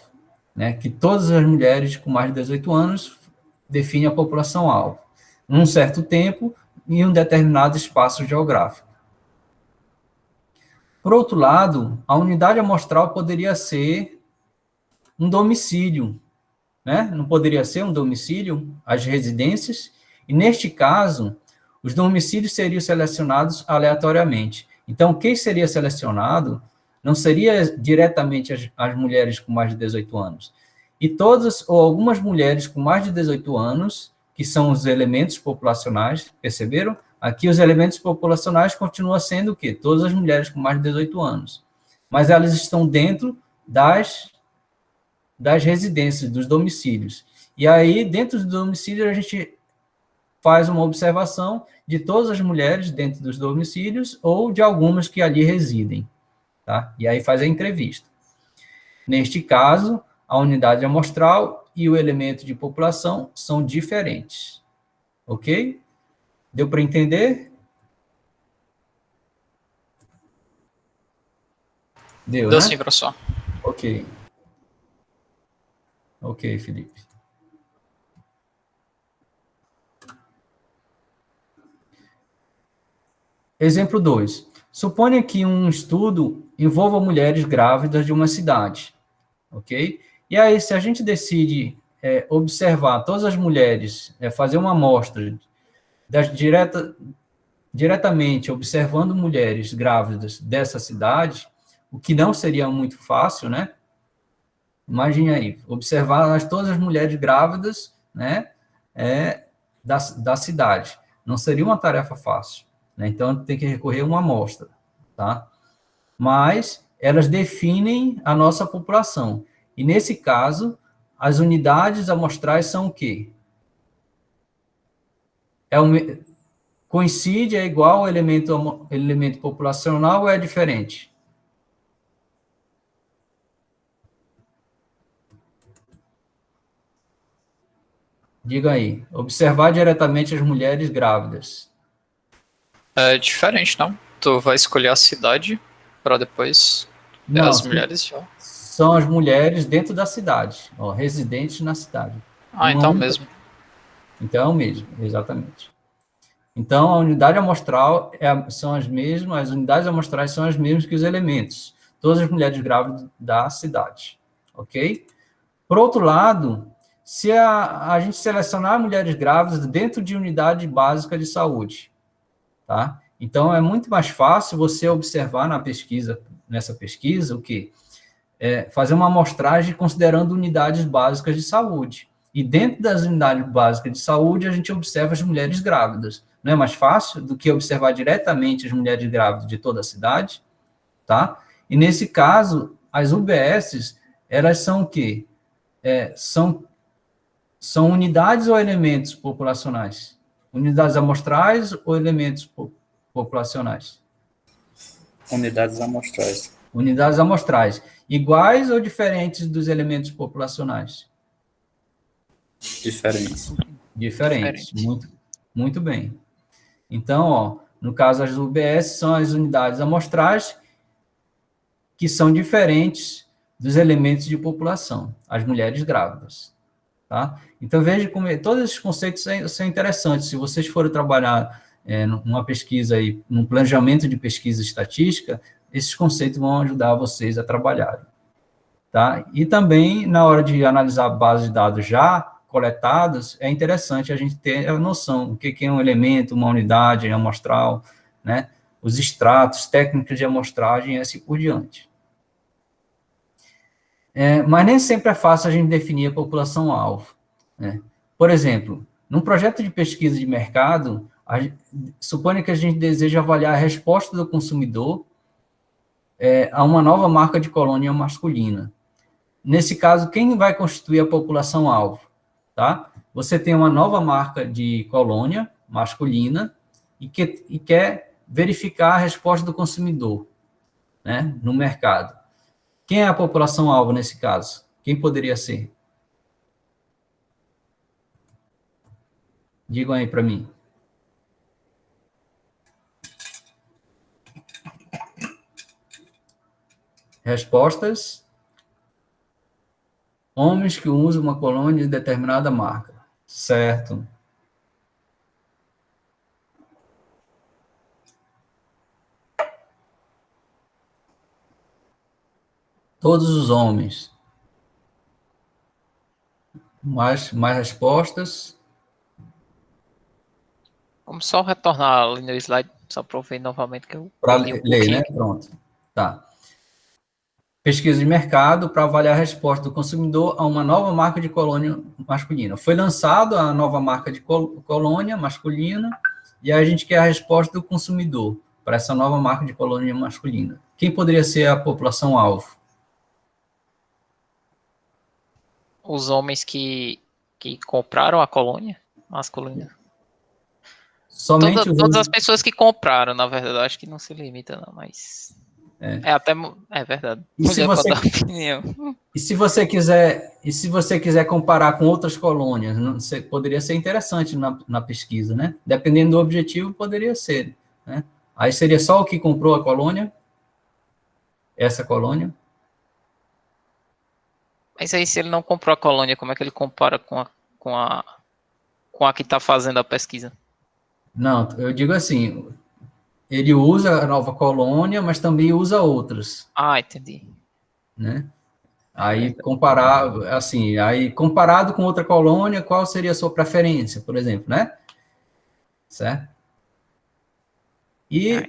né? Que todas as mulheres com mais de 18 anos define a população-alvo, num certo tempo, em um determinado espaço geográfico. Por outro lado, a unidade amostral poderia ser um domicílio, né? Não poderia ser um domicílio, as residências, e neste caso, os domicílios seriam selecionados aleatoriamente. Então, quem seria selecionado não seria diretamente as mulheres com mais de 18 anos. E todas ou algumas mulheres com mais de 18 anos, que são os elementos populacionais, perceberam? Aqui os elementos populacionais continuam sendo o quê? Todas as mulheres com mais de 18 anos. Mas elas estão dentro das residências, dos domicílios. E aí, dentro dos domicílios, a gente faz uma observação de todas as mulheres dentro dos domicílios ou de algumas que ali residem, tá? E aí faz a entrevista. Neste caso, a unidade amostral e o elemento de população são diferentes. Ok? Deu para entender? Deu, Deu né? sim, professor. Ok. Ok, Felipe. Exemplo 2. Suponha que um estudo envolva mulheres grávidas de uma cidade, ok? E aí, se a gente decide observar todas as mulheres, fazer uma amostra diretamente observando mulheres grávidas dessa cidade, o que não seria muito fácil, né? Imagine aí, observar todas as mulheres grávidas, né, da cidade. Não seria uma tarefa fácil, né? Então, tem que recorrer a uma amostra, tá? Mas elas definem a nossa população. E, nesse caso, as unidades amostrais são o quê? Coincide, é igual ao elemento populacional ou é diferente? Diga aí. Observar diretamente as mulheres grávidas. É diferente, não? Tu vai escolher a cidade para depois ver Não, as mulheres já. são as mulheres dentro da cidade, ó, residentes na cidade. Ah, então mesmo. Então, é o mesmo, exatamente. Então, a unidade amostral são as mesmas, as unidades amostrais são as mesmas que os elementos. Todas as mulheres grávidas da cidade, ok? Por outro lado, se a gente selecionar mulheres grávidas dentro de unidade básica de saúde, tá? Então, é muito mais fácil você observar nessa pesquisa, o quê? Fazer uma amostragem considerando unidades básicas de saúde. E dentro das unidades básicas de saúde, a gente observa as mulheres grávidas. Não é mais fácil do que observar diretamente as mulheres grávidas de toda a cidade, tá? E nesse caso, as UBSs, elas são o quê? São unidades ou elementos populacionais? Unidades amostrais ou elementos populacionais? Unidades amostrais. Unidades amostrais. Iguais ou diferentes dos elementos populacionais? Diferentes. Diferentes. Diferente. Muito, muito bem. Então, ó, no caso, as UBS são as unidades amostrais que são diferentes dos elementos de população, as mulheres grávidas. Tá? Então, veja como todos esses conceitos são interessantes. Se vocês forem trabalhar numa pesquisa, aí, num planejamento de pesquisa estatística, esses conceitos vão ajudar vocês a trabalharem. Tá? E também, na hora de analisar bases de dados já coletadas, é interessante a gente ter a noção do que é um elemento, uma unidade amostral, né? Os extratos, técnicas de amostragem e assim por diante. Mas nem sempre é fácil a gente definir a população-alvo, né? Por exemplo, num projeto de pesquisa de mercado, suponha que a gente deseja avaliar a resposta do consumidor a uma nova marca de colônia masculina. Nesse caso, quem vai constituir a população-alvo? Tá? Você tem uma nova marca de colônia masculina e quer verificar a resposta do consumidor, né, no mercado. Quem é a população-alvo nesse caso? Quem poderia ser? Digam aí para mim. Respostas: homens que usam uma colônia de determinada marca. Certo. Todos os homens. Mais respostas? Vamos só retornar ali no slide, só para eu ver novamente que eu Para perdi um ler, pouquinho. né? Pronto. Tá. Pesquisa de mercado para avaliar a resposta do consumidor a uma nova marca de colônia masculina. Foi lançado a nova marca de colônia masculina e aí a gente quer a resposta do consumidor para essa nova marca de colônia masculina. Quem poderia ser a população-alvo? Os homens que compraram a colônia masculina. Somente os Todas as pessoas que compraram, na verdade, eu acho que não se limita, não, mas. É verdade. E se Mulher você- pode dar opinião. E se você quiser comparar com outras colônias, poderia ser interessante na pesquisa, né? Dependendo do objetivo, poderia ser, né? Aí seria só o que comprou a colônia, essa colônia. Mas aí, se ele não comprou a colônia, como é que ele compara com a que está fazendo a pesquisa? Não, eu digo assim, ele usa a nova colônia, mas também usa outras, Ah, entendi. né? Aí comparado com outra colônia, qual seria a sua preferência, por exemplo, né? Certo? E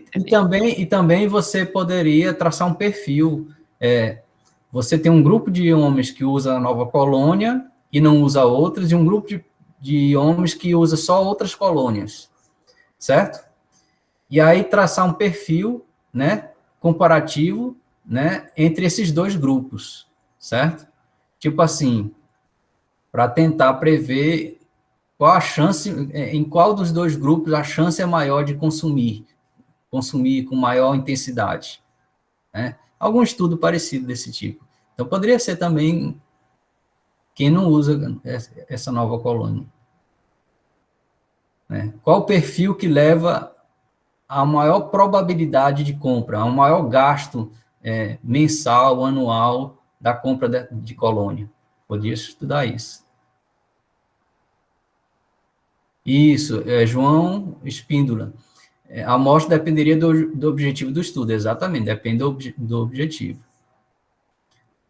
também você poderia traçar um perfil. Você tem um grupo de homens que usa a nova colônia e não usa outras, e um grupo de homens que usa só outras colônias, certo? E aí traçar um perfil, né, comparativo, né, entre esses dois grupos, certo? Tipo assim, para tentar prever qual a chance, em qual dos dois grupos a chance é maior de consumir com maior intensidade, né? Algum estudo parecido desse tipo. Então, poderia ser também quem não usa essa nova colônia, né? Qual o perfil que leva a maior probabilidade de compra, ao maior gasto mensal, anual, da compra de colônia? Podia estudar isso. Isso, João Espíndola. A amostra dependeria do objetivo do estudo, exatamente, depende do objetivo.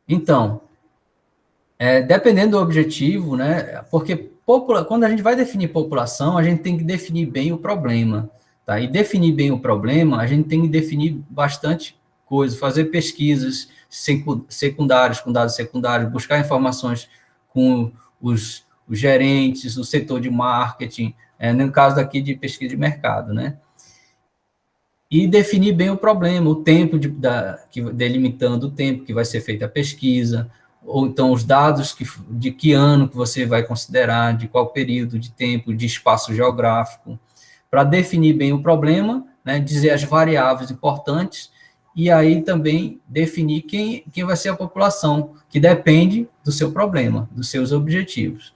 Então, dependendo do objetivo, né, porque quando a gente vai definir população, a gente tem que definir bem o problema, tá? E definir bem o problema, a gente tem que definir bastante coisa, fazer pesquisas secundárias, com dados secundários, buscar informações com os gerentes, o setor de marketing, no caso daqui de pesquisa de mercado, né? E definir bem o problema, o tempo, delimitando o tempo que vai ser feita a pesquisa, ou então os dados de que ano que você vai considerar, de qual período de tempo, de espaço geográfico, para definir bem o problema, né, dizer as variáveis importantes, e aí também definir quem vai ser a população, que depende do seu problema, dos seus objetivos.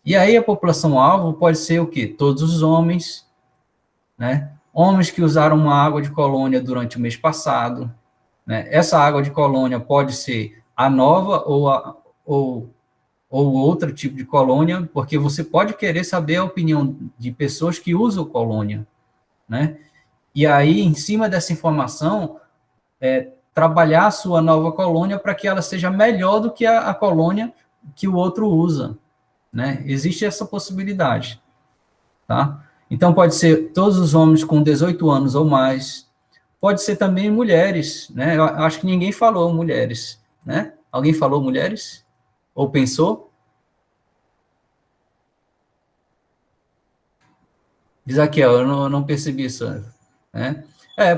E aí a população-alvo pode ser o quê? Todos os homens, né? Homens que usaram uma água de colônia durante o mês passado, né? Essa água de colônia pode ser a nova ou outro tipo de colônia, porque você pode querer saber a opinião de pessoas que usam colônia, né? E aí, em cima dessa informação, trabalhar a sua nova colônia para que ela seja melhor do que a colônia que o outro usa, né? Existe essa possibilidade, tá? Então, pode ser todos os homens com 18 anos ou mais, pode ser também mulheres, né? Eu acho que ninguém falou mulheres, né? Alguém falou mulheres? Ou pensou? Diz aqui, ó, eu não percebi isso, né?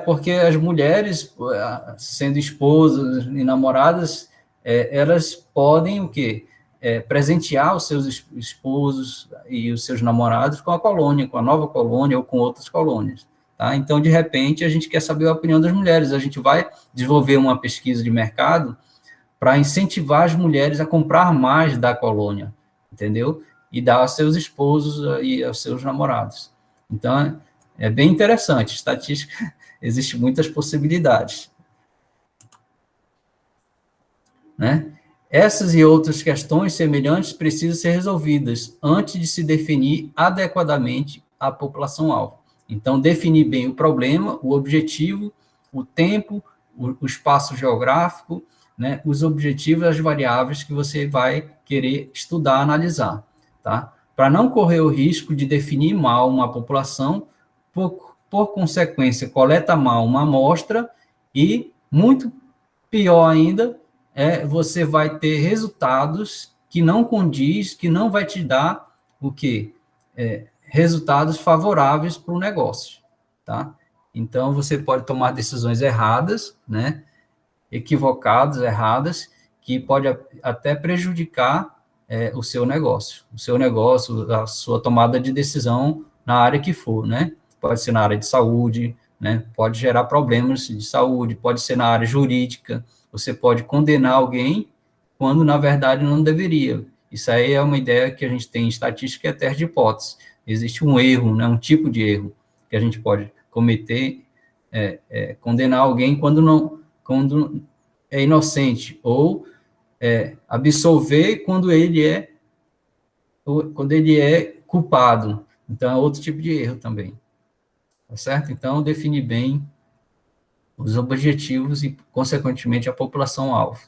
Porque as mulheres, sendo esposas e namoradas, elas podem o quê? Presentear os seus esposos e os seus namorados com a colônia, com a nova colônia ou com outras colônias. Tá? Então, de repente, a gente quer saber a opinião das mulheres. A gente vai desenvolver uma pesquisa de mercado para incentivar as mulheres a comprar mais da colônia, entendeu? E dar aos seus esposos e aos seus namorados. Então, é bem interessante. Estatística, existem muitas possibilidades. Né? Essas e outras questões semelhantes precisam ser resolvidas antes de se definir adequadamente a população-alvo. Então, definir bem o problema, o objetivo, o tempo, o espaço geográfico, né, os objetivos e as variáveis que você vai querer estudar, analisar, tá? Para não correr o risco de definir mal uma população, por consequência, coleta mal uma amostra e, muito pior ainda, você vai ter resultados que não condiz, que não vai te dar o quê? Resultados favoráveis para o negócio, tá? Então, você pode tomar decisões erradas, né? Equivocadas, erradas, que pode até prejudicar o seu negócio, a sua tomada de decisão na área que for, né? Pode ser na área de saúde, né? Pode gerar problemas de saúde, pode ser na área jurídica, você pode condenar alguém quando, na verdade, não deveria. Isso aí é uma ideia que a gente tem em estatística, é teste de hipótese. Existe um erro, né, um tipo de erro que a gente pode cometer, condenar alguém quando é inocente, ou absolver quando ele é culpado. Então, é outro tipo de erro também. Tá certo? Então, definir bem os objetivos e, consequentemente, a população-alvo.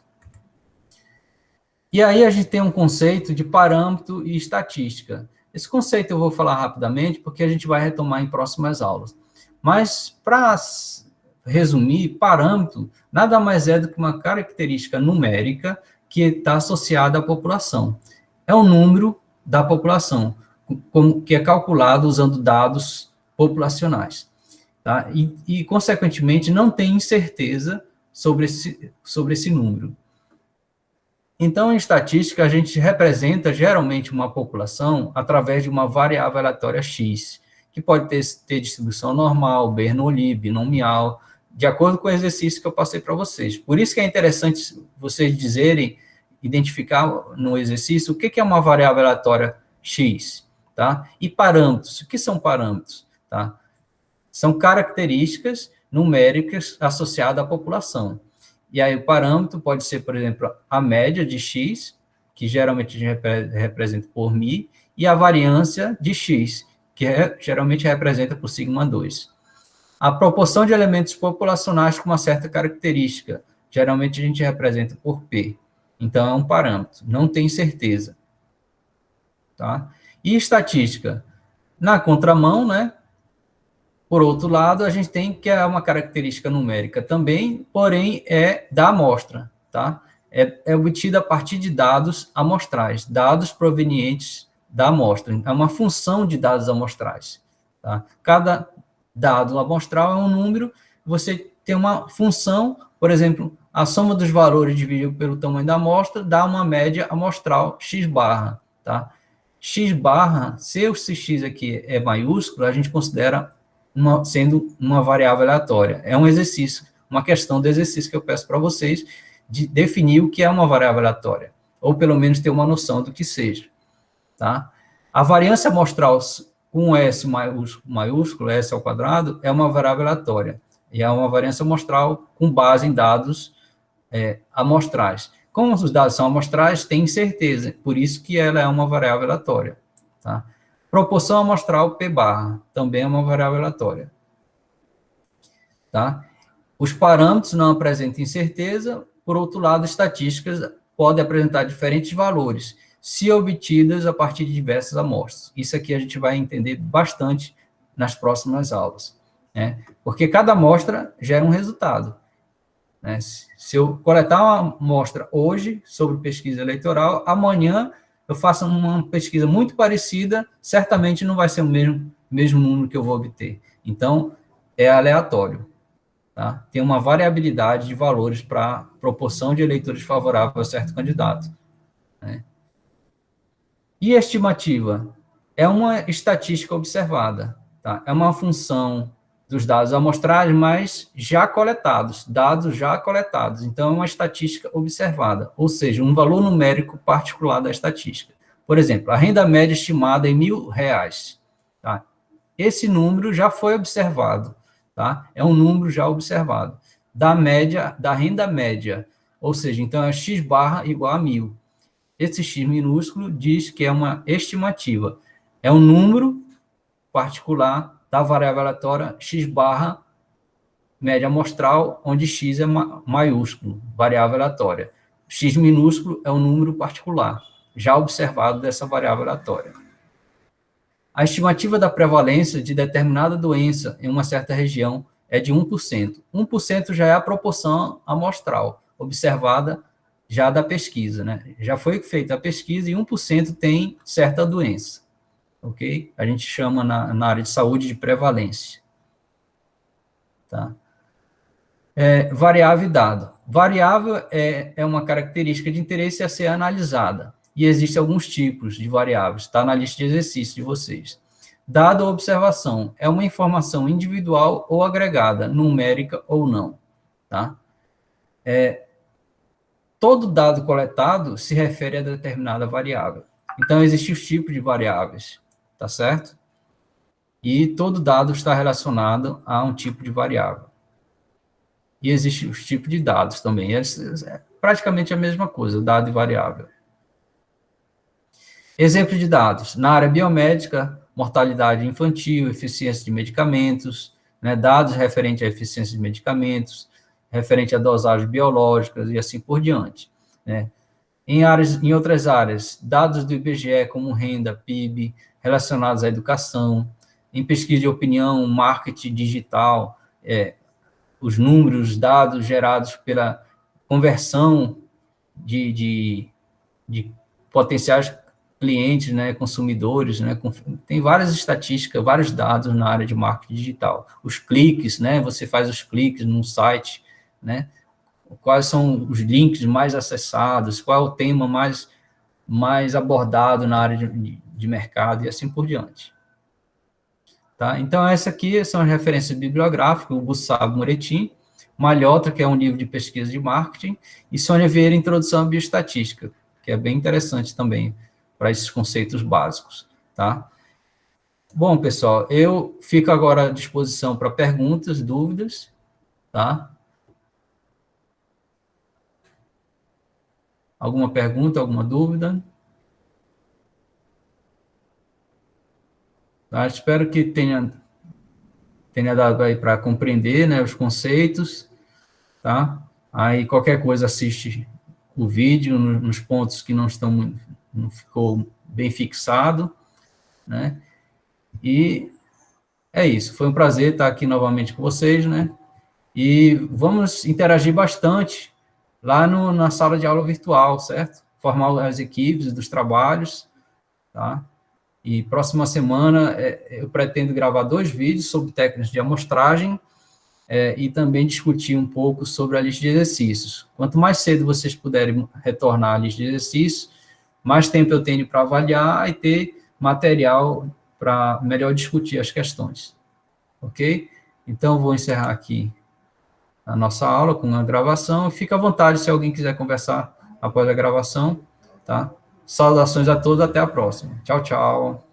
E aí a gente tem um conceito de parâmetro e estatística. Esse conceito eu vou falar rapidamente, porque a gente vai retomar em próximas aulas. Mas, para resumir, parâmetro nada mais é do que uma característica numérica que está associada à população. É o número da população, que é calculado usando dados populacionais. Tá? E, consequentemente, não tem incerteza sobre esse número. Então, em estatística, a gente representa geralmente uma população através de uma variável aleatória X, que pode ter distribuição normal, Bernoulli, binomial, de acordo com o exercício que eu passei para vocês. Por isso que é interessante vocês identificar no exercício o que é uma variável aleatória X, tá? E parâmetros. O que são parâmetros? Tá? São características numéricas associadas à população. E aí o parâmetro pode ser, por exemplo, a média de X, que geralmente a gente representa por μ, e a variância de X, que geralmente representa por sigma 2. A proporção de elementos populacionais com uma certa característica, geralmente a gente representa por P. Então, é um parâmetro, não tem certeza. Tá? E estatística? Na contramão, né? Por outro lado, a gente tem que é uma característica numérica também, porém é da amostra, tá? É obtida a partir de dados amostrais, dados provenientes da amostra. É uma função de dados amostrais, tá? Cada dado amostral é um número, você tem uma função, por exemplo, a soma dos valores dividido pelo tamanho da amostra dá uma média amostral x barra, tá? X barra, se o x aqui é maiúsculo, a gente considera sendo uma variável aleatória. É um exercício, uma questão de exercício que eu peço para vocês, de definir o que é uma variável aleatória, ou pelo menos ter uma noção do que seja. Tá? A variância amostral com S maiúsculo, S ao quadrado, é uma variável aleatória, e é uma variância amostral com base em dados amostrais. Como os dados são amostrais, tem incerteza, por isso que ela é uma variável aleatória. Tá? Proporção amostral P barra, também é uma variável aleatória. Tá? Os parâmetros não apresentam incerteza, por outro lado, estatísticas podem apresentar diferentes valores, se obtidas a partir de diversas amostras. Isso aqui a gente vai entender bastante nas próximas aulas, né? Porque cada amostra gera um resultado. Né? Se eu coletar uma amostra hoje sobre pesquisa eleitoral, amanhã eu faço uma pesquisa muito parecida, certamente não vai ser o mesmo número que eu vou obter. Então, é aleatório. Tá? Tem uma variabilidade de valores para proporção de eleitores favorável a certo candidato. Né? E estimativa? É uma estatística observada. Tá? É uma função dos dados amostrais, mas já coletados, dados já coletados. Então, é uma estatística observada, ou seja, um valor numérico particular da estatística. Por exemplo, a renda média estimada em R$ 1.000. Tá? Esse número já foi observado. Tá? É um número já observado. Da média, da renda média, ou seja, então é x barra igual a 1.000. Esse x minúsculo diz que é uma estimativa. É um número particular da variável aleatória x barra média amostral, onde x é maiúsculo, variável aleatória. X minúsculo é um número particular, já observado dessa variável aleatória. A estimativa da prevalência de determinada doença em uma certa região é de 1%. 1% já é a proporção amostral, observada já da pesquisa, né? Já foi feita a pesquisa e 1% tem certa doença, ok? A gente chama na área de saúde de prevalência. Tá? Variável e dado. Variável é uma característica de interesse a ser analisada, e existem alguns tipos de variáveis, está na lista de exercícios de vocês. Dado ou observação é uma informação individual ou agregada, numérica ou não. Tá? Todo dado coletado se refere a determinada variável. Então, existem os tipos de variáveis, tá certo? E todo dado está relacionado a um tipo de variável. E existem os tipos de dados também. É praticamente a mesma coisa, dado e variável. Exemplo de dados. Na área biomédica, mortalidade infantil, eficiência de medicamentos, né, dados referentes à eficiência de medicamentos, referente a dosagens biológicas e assim por diante. Né. Em outras áreas, dados do IBGE como renda, PIB, relacionados à educação. Em pesquisa de opinião, marketing digital, os números, dados gerados pela conversão de potenciais clientes, né, consumidores, né, tem várias estatísticas, vários dados na área de marketing digital. Os cliques, né, você faz os cliques num site, né, quais são os links mais acessados, qual é o tema mais abordado na área de mercado e assim por diante. Tá? Então, essa aqui são as referências bibliográficas, o Gustavo Moretti, Malhotra, que é um livro de pesquisa de marketing, e Sônia Vieira, Introdução à Bioestatística, que é bem interessante também para esses conceitos básicos. Tá? Bom, pessoal, eu fico agora à disposição para perguntas, dúvidas. Tá? Alguma pergunta, alguma dúvida? Tá? Espero que tenha dado aí para compreender, né, os conceitos, tá? Aí qualquer coisa assiste o vídeo nos pontos que não ficou bem fixado, né? E é isso, foi um prazer estar aqui novamente com vocês, né? E vamos interagir bastante lá na sala de aula virtual, certo? Formar as equipes dos trabalhos, tá? E próxima semana eu pretendo gravar 2 vídeos sobre técnicas de amostragem e também discutir um pouco sobre a lista de exercícios. Quanto mais cedo vocês puderem retornar à lista de exercícios, mais tempo eu tenho para avaliar e ter material para melhor discutir as questões. Ok? Então, vou encerrar aqui a nossa aula com a gravação. Fica à vontade se alguém quiser conversar após a gravação, tá? Saudações a todos, até a próxima. Tchau, tchau.